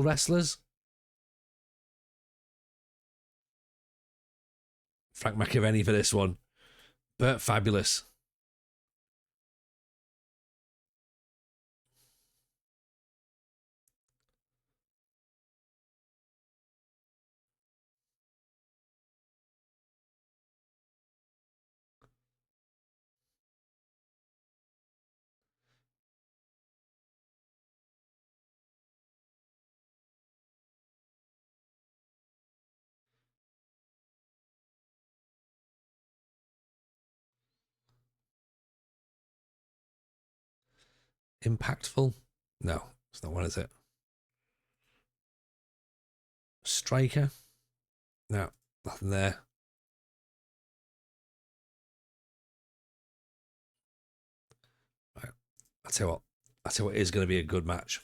wrestlers? Frank McAvenny for this one. Burt Fabulous. Impactful? No, it's not one, is it? Striker? No, nothing there. Right. I'll tell you what. I'll tell you what is going to be a good match.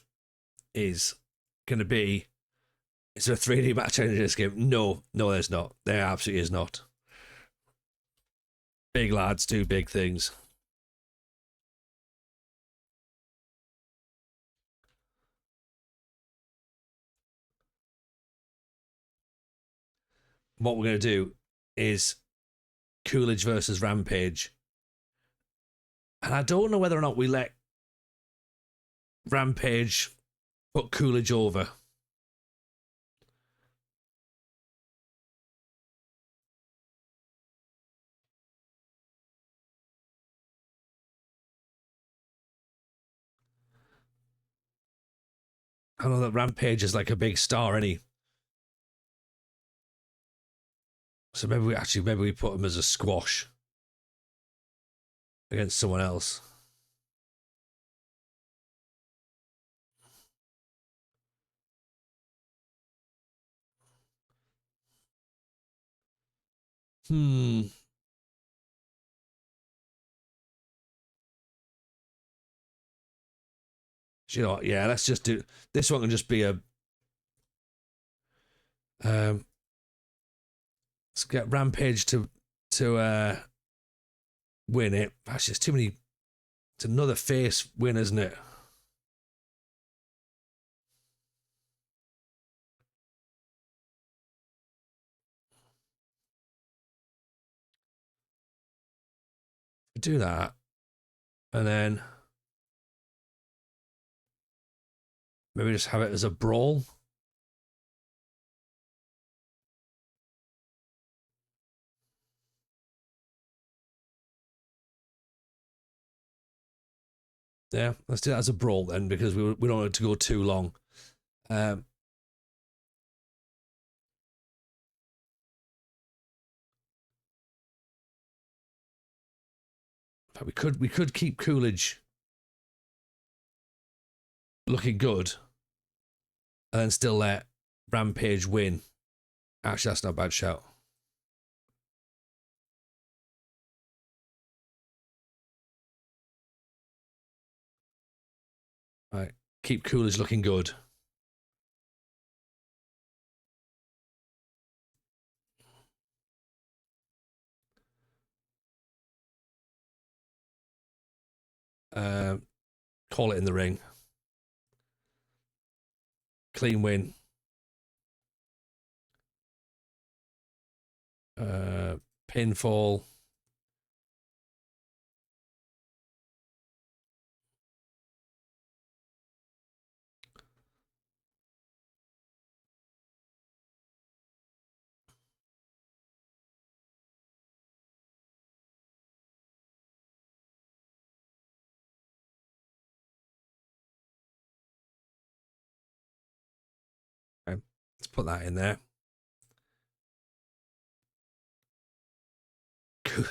Is going to be. Is there a 3D match in this game? No, there's not. There absolutely is not. Big lads do big things. What we're going to do is Coolidge versus Rampage. And I don't know whether or not we let Rampage put Coolidge over. I know that Rampage is like a big star, any. So maybe we put him as a squash against someone else. Hmm. Do you know what? Yeah, let's just do this one. Can just be a let's get Rampage to win it. Actually, it's too many. It's another face win, isn't it? Do that, and then maybe just have it as a brawl. Yeah, let's do that as a brawl then, because we don't want it to go too long. We could keep Coolidge looking good, and then still let Rampage win. Actually, that's not a bad shout. Right, keep Coolidge looking good. Call it in the ring. Clean win. Pinfall. Okay, let's put that in there.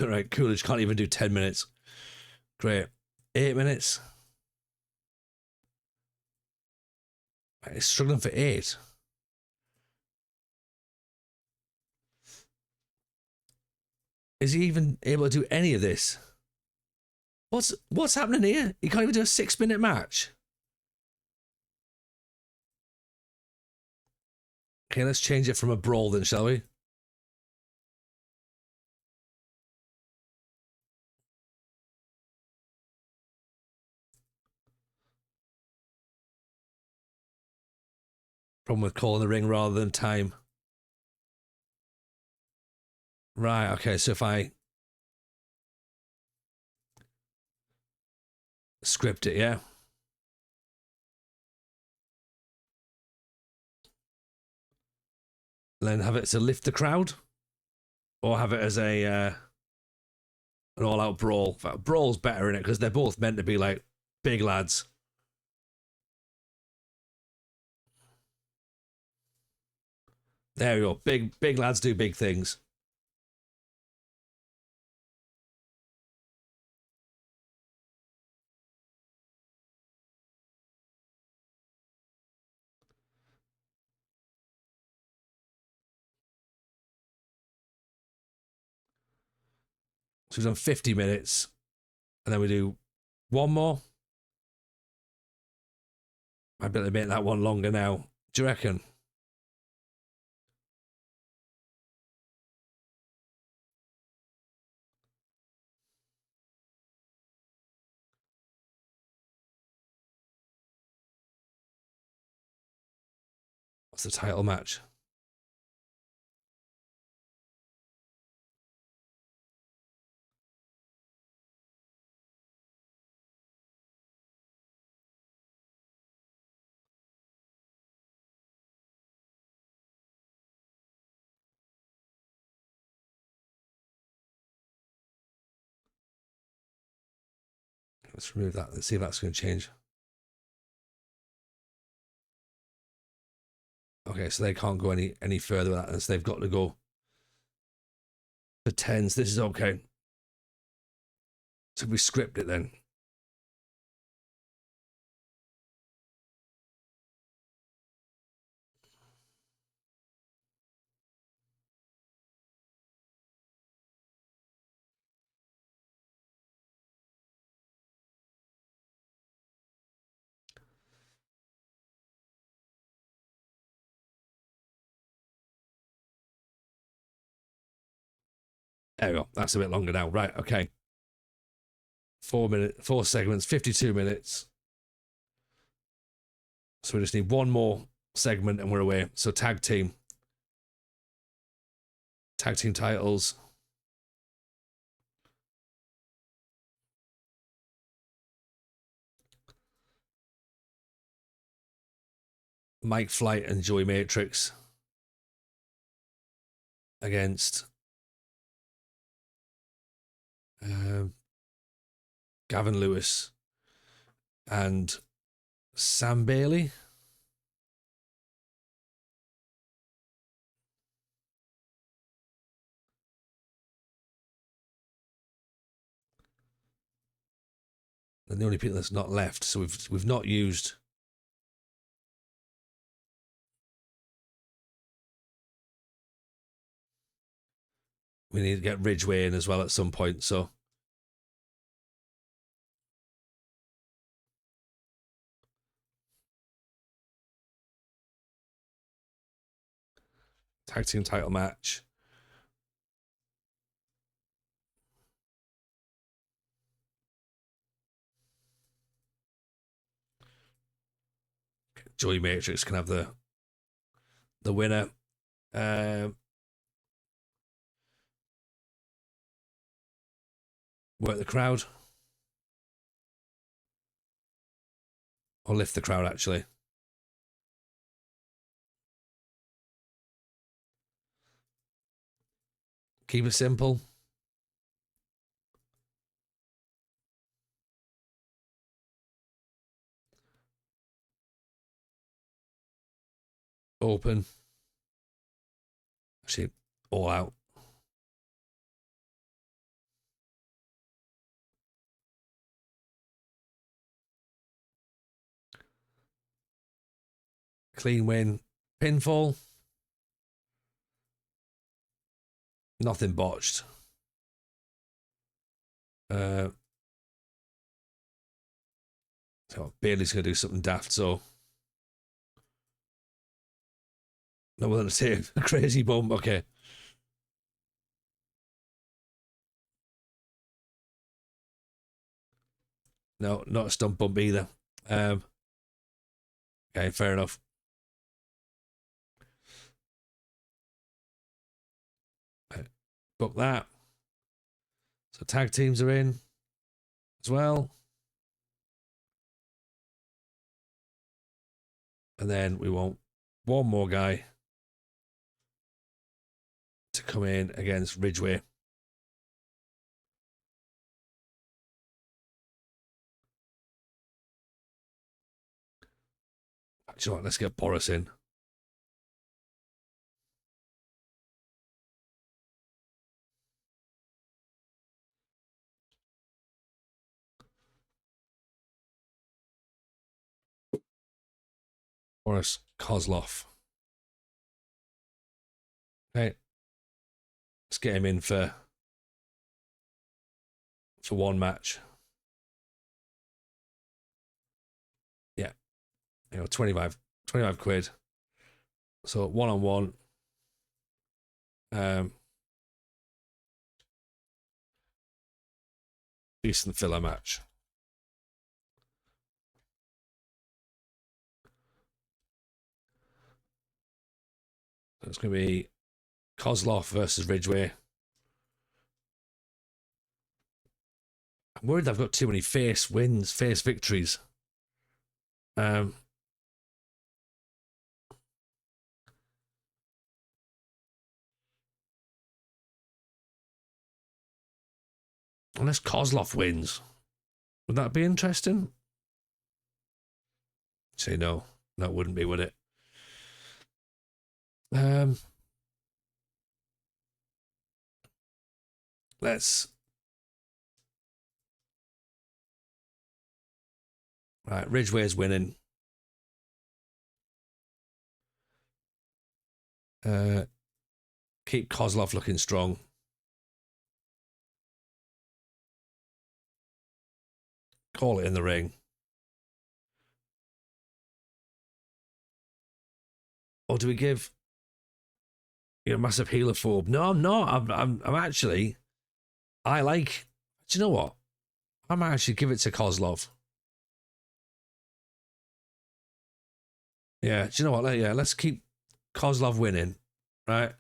Right, Coolidge can't even do 10 minutes. Great. 8 minutes. He's struggling for 8. Is he even able to do any of this? What's happening here? He can't even do a 6-minute match. Okay, let's change it from a brawl then, shall we? Problem with calling the ring rather than time. Right, okay, so if I script it, yeah? Then have it to lift the crowd? Or have it as a an all-out brawl? Brawl's better in it because they're both meant to be like big lads. There we go. Big lads do big things. So we've done 50 minutes, and then we do one more. I'd better make that one longer now. Do you reckon? What's the title match? Let's remove that. Let's see if that's going to change. Okay, so they can't go any further with that. So they've got to go for 10s. This is okay. So we script it then. There we go. That's a bit longer now. Right, okay. 4 segments, 52 minutes. So we just need one more segment and we're away. So tag team titles. Mike Flight and Joey Matrix against Gavin Lewis and Sam Bailey. And the only people that's not left. So we've not used. We need to get Ridgeway in as well at some point. So tag team title match. Joey Matrix can have the winner. Work the crowd. Or lift the crowd, actually. Keep it simple. Open. Actually, all out. Clean win. Pinfall. Nothing botched. So Bailey's going to do something daft, so no one to say a crazy bump. Okay. No, not a stump bump either. Okay, fair enough. Book that. So tag teams are in as well. And then we want one more guy to come in against Ridgeway. Actually, let's get Boris in. Boris Kozlov. Okay. Let's get him in for one match. Yeah. 25 quid. So 1-on-1. Decent filler match. So it's going to be Kozlov versus Ridgeway. I'm worried I've got too many face victories. Unless Kozlov wins. Would that be interesting? Say no. No, it wouldn't be, would it? Let's. Right, Ridgeway's winning. Keep Kozlov looking strong. Call it in the ring. Or do we give massive helophobe? No, I'm not. I'm actually I like. Do you know what? I might actually give it to Kozlov. Yeah. Do you know what? Yeah. Let's keep Kozlov winning, right?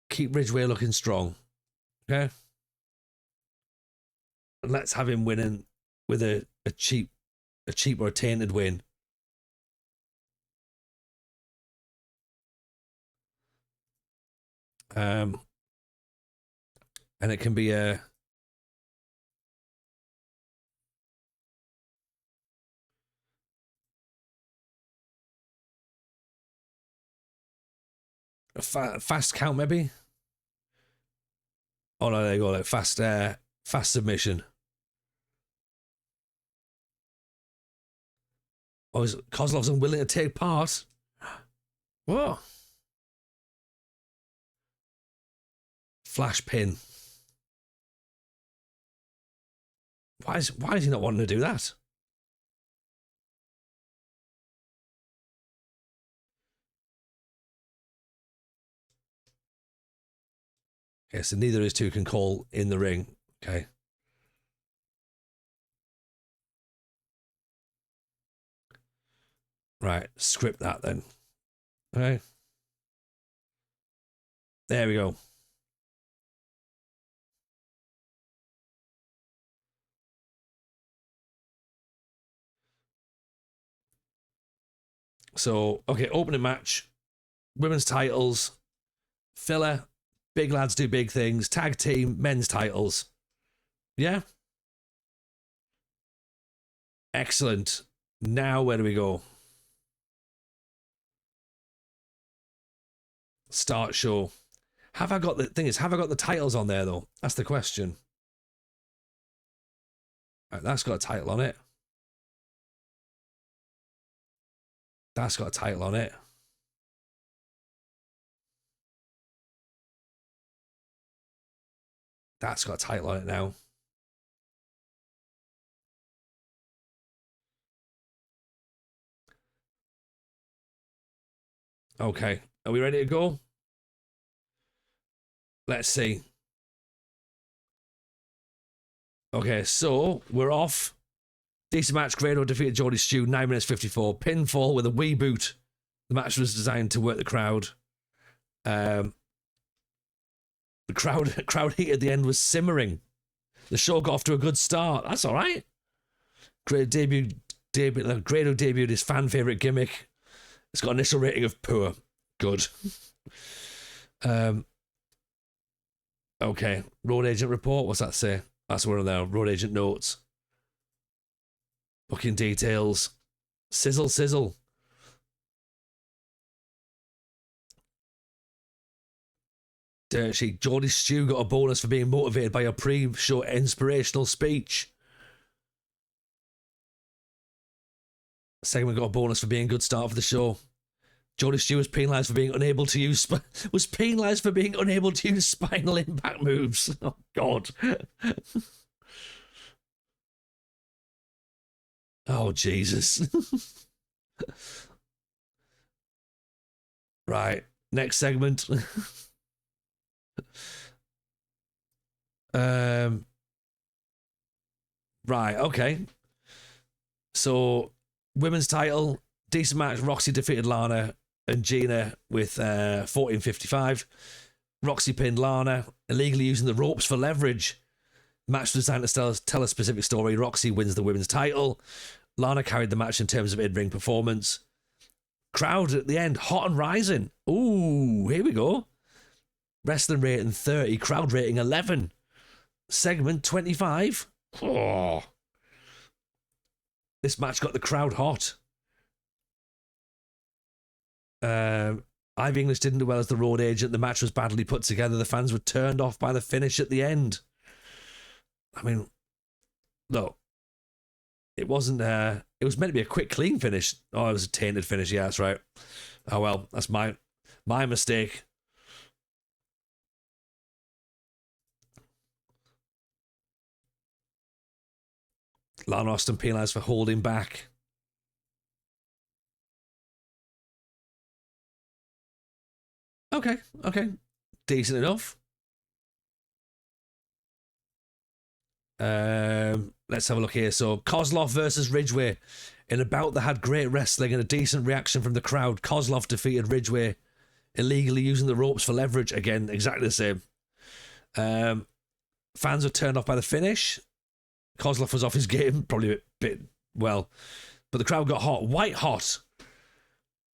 Keep Ridgeway looking strong. Okay. And let's have him winning with a cheap or a tainted win. And it can be a fast count, maybe. Oh no, there you go. Like fast submission. Oh, is Kozlov's unwilling to take part? What? Flash pin. Why is he not wanting to do that? Okay, so neither of these two can call in the ring. Okay. Right, script that then. Okay. There we go. So, okay, opening match, women's titles, filler, big lads do big things, tag team, men's titles. Yeah? Excellent. Now, where do we go? Start show. Have I got the titles on there though? That's the question. Right, that's got a title on it. That's got a title on it. That's got a title on it now. Okay. Are we ready to go? Let's see. Okay, so we're off. Decent match. Grado defeated Jordy Stew, 9 minutes 54. Pinfall with a wee boot. The match was designed to work the crowd. The crowd heat at the end was simmering. The show got off to a good start. That's all right. Grado debuted his fan favorite gimmick. It's got an initial rating of poor. Good. Okay. Road agent report. What's that say? That's one of their road agent notes. Booking details. Sizzle, sizzle. Dirt sheet. Jordy Stew got a bonus for being motivated by a pre-show inspirational speech. Segment got a bonus for being a good start for the show. Jordy Stew was penalised for being unable to use spinal impact moves. Oh God. Oh Jesus. Right. Next segment. Right, okay. So women's title, decent match. Roxy defeated Lana and Gina with 14:55. Roxy pinned Lana, illegally using the ropes for leverage. Match was designed to tell a specific story. Roxy wins the women's title. Lana carried the match in terms of in-ring performance. Crowd at the end, hot and rising. Ooh, here we go. Wrestling rating 30, crowd rating 11. Segment 25. Oh. This match got the crowd hot. Ivy English didn't do well as the road agent. The match was badly put together. The fans were turned off by the finish at the end. I mean, look, it wasn't. It was meant to be a quick, clean finish. Oh, it was a tainted finish. Yeah, that's right. Oh well, that's my mistake. Lana Austin penalised for holding back. Okay. decent enough. Let's have a look here. So Kozlov versus Ridgeway. In a bout that had great wrestling and a decent reaction from the crowd, Kozlov defeated Ridgeway, illegally using the ropes for leverage. Again, exactly the same. Fans were turned off by the finish. Kozlov was off his game, probably a bit well. But the crowd got hot, white hot.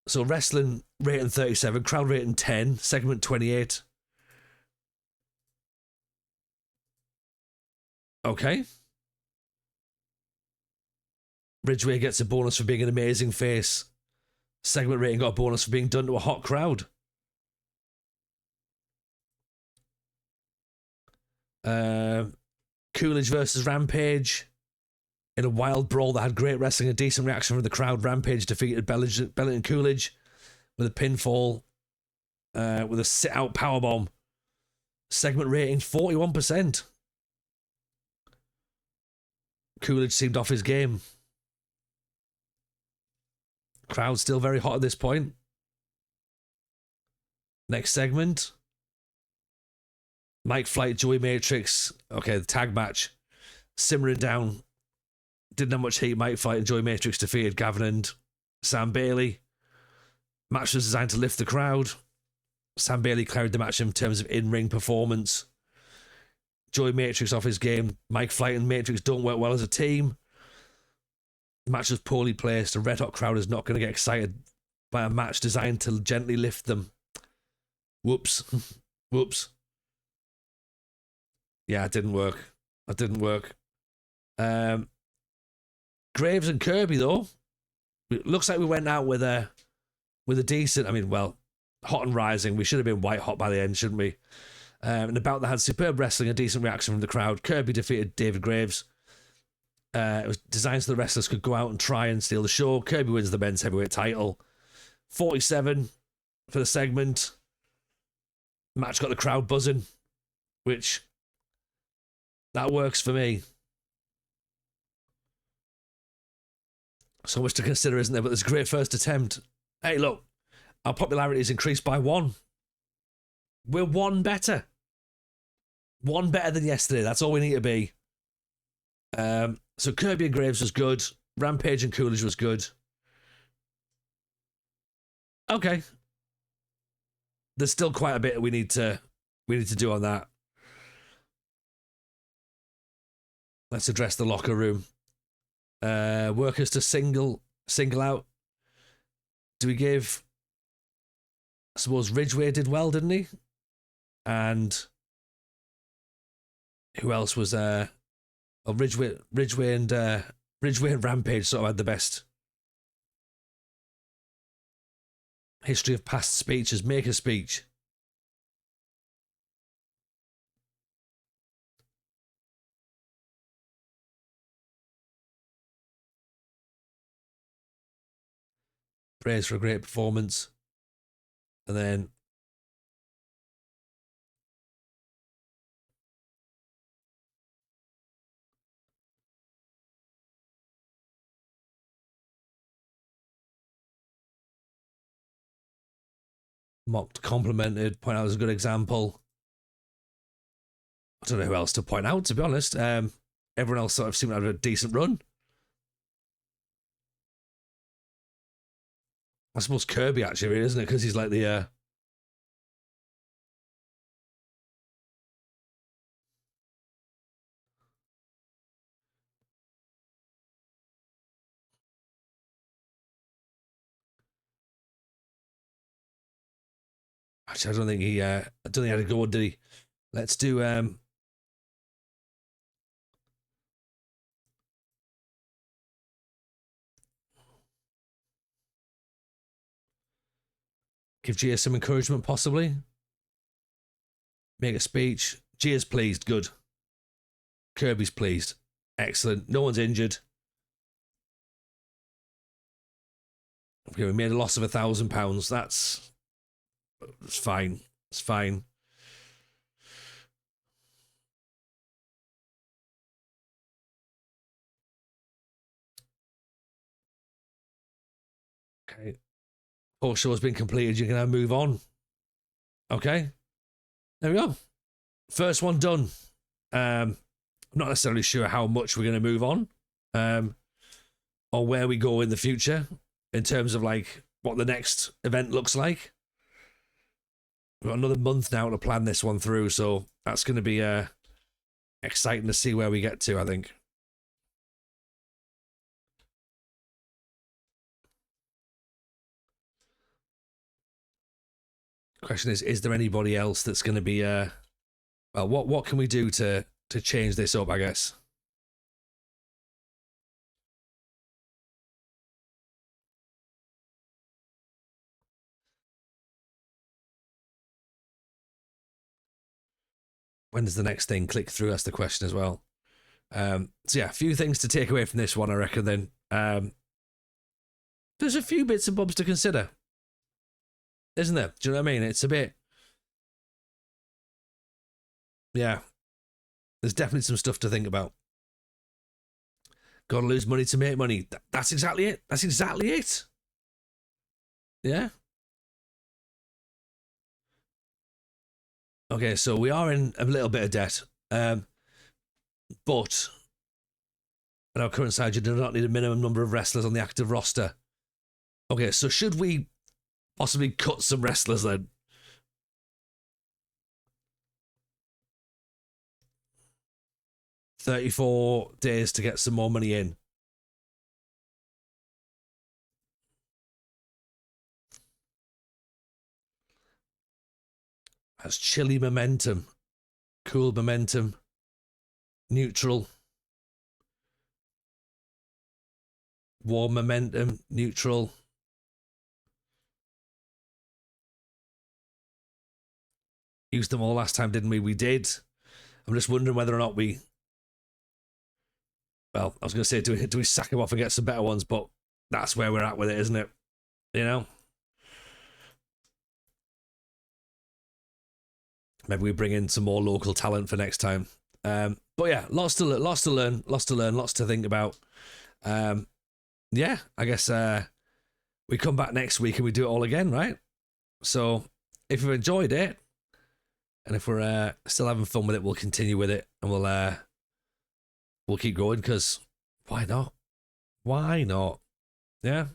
So wrestling rating 37, crowd rating 10, segment 28. Okay. Ridgeway gets a bonus for being an amazing face. Segment rating got a bonus for being done to a hot crowd. Coolidge versus Rampage. In a wild brawl that had great wrestling and decent reaction from the crowd, Rampage defeated Bellington Coolidge with a pinfall, with a sit-out powerbomb. Segment rating 41%. Coolidge seemed off his game. Crowd still very hot at this point. Next segment. Mike Flight, Joey Matrix. Okay, the tag match. Simmering down. Didn't have much heat. Mike Flight and Joey Matrix defeated Gavin and Sam Bailey. Match was designed to lift the crowd. Sam Bailey carried the match in terms of in-ring performance. Joey Matrix off his game. Mike Flight and Matrix don't work well as a team. The match was poorly placed. A red hot crowd is not going to get excited by a match designed to gently lift them. Whoops. Whoops. Yeah, it didn't work. That didn't work. Graves and Kirby, though. It looks like we went out with a decent, hot and rising. We should have been white hot by the end, shouldn't we? And about that had superb wrestling, a decent reaction from the crowd. Kirby defeated David Graves. It was designed so the wrestlers could go out and try and steal the show. Kirby wins the men's heavyweight title. 47 for the segment. Match got the crowd buzzing, which that works for me. So much to consider, isn't there? But there's a great first attempt. Hey, look, our popularity has increased by 1. We're 1 better. 1 better than yesterday. That's all we need to be. So Kirby and Graves was good. Rampage and Coolidge was good. Okay. There's still quite a bit we need to do on that. Let's address the locker room. Workers to single out. Do we give? I suppose Ridgeway did well, didn't he? And who else was Ridgeway and Rampage sort of had the best history of past speeches. Make a speech. Praise for a great performance. And then mocked, complimented, point out as a good example. I don't know who else to point out, to be honest. Everyone else sort of seemed to have a decent run. I suppose Kirby actually, isn't it? Because he's like the actually, I don't think he had a good one, did he? Let's do give Gia some encouragement, possibly. Make a speech. Gia's pleased. Good. Kirby's pleased. Excellent. No one's injured. Okay, we made a loss of £1,000. That's fine. It's fine. Okay. Post show has been completed. You can now move on. Okay. there we go. First one done. I'm not necessarily sure how much we're going to move on, or where we go in the future in terms of like what the next event looks like. We've got another month now to plan this one through, so that's going to be exciting to see where we get to, I think. Question is there anybody else that's going to be well, what can we do to change this up, I guess? When does the next thing click through? That's the question as well. So yeah, a few things to take away from this one, I reckon. Then there's a few bits and bobs to consider, isn't there? Do you know what I mean? It's a bit, yeah. There's definitely some stuff to think about. Got to lose money to make money. That's exactly it. That's exactly it. Yeah. Okay, so we are in a little bit of debt, but at our current side, you do not need a minimum number of wrestlers on the active roster. Okay, so should we possibly cut some wrestlers then? $34 days to get some more money in. That's chilly momentum, cool momentum, neutral, warm momentum, neutral. Used them all last time, didn't we? We did. I'm just wondering whether or not we... Well, I was going to say, do we sack them off and get some better ones? But that's where we're at with it, isn't it? You know? Maybe we bring in some more local talent for next time. But yeah, lots to learn, lots to think about. Yeah, I guess we come back next week and we do it all again, right? So if you've enjoyed it, and if we're still having fun with it, we'll continue with it, and we'll keep going, because why not? Why not? Yeah.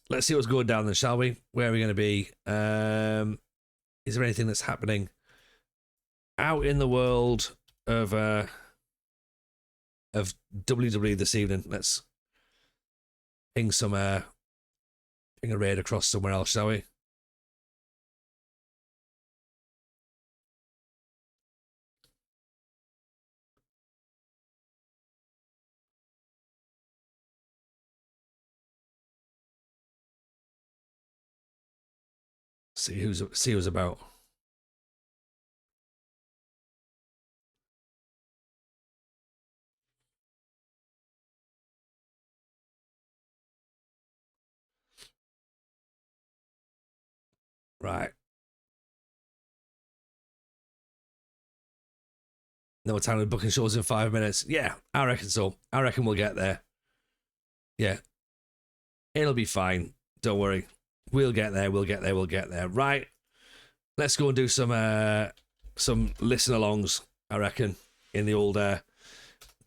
Let's see what's going down then, shall we? Where are we going to be? Is there anything that's happening out in the world of WWE this evening? Let's ping a raid across somewhere else, shall we? See who's about. Right. No time to booking shows in 5 minutes. Yeah, I reckon so. I reckon we'll get there. Yeah. It'll be fine. Don't worry. We'll get there. Right. Let's go and do some listen alongs, I reckon, in the old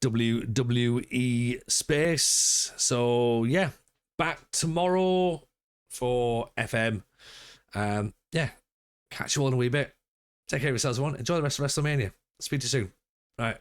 WWE space. So yeah, back tomorrow for FM. Yeah, catch you all in a wee bit. Take care of yourselves, everyone. Enjoy the rest of Wrestlemania. Speak to you soon. Right.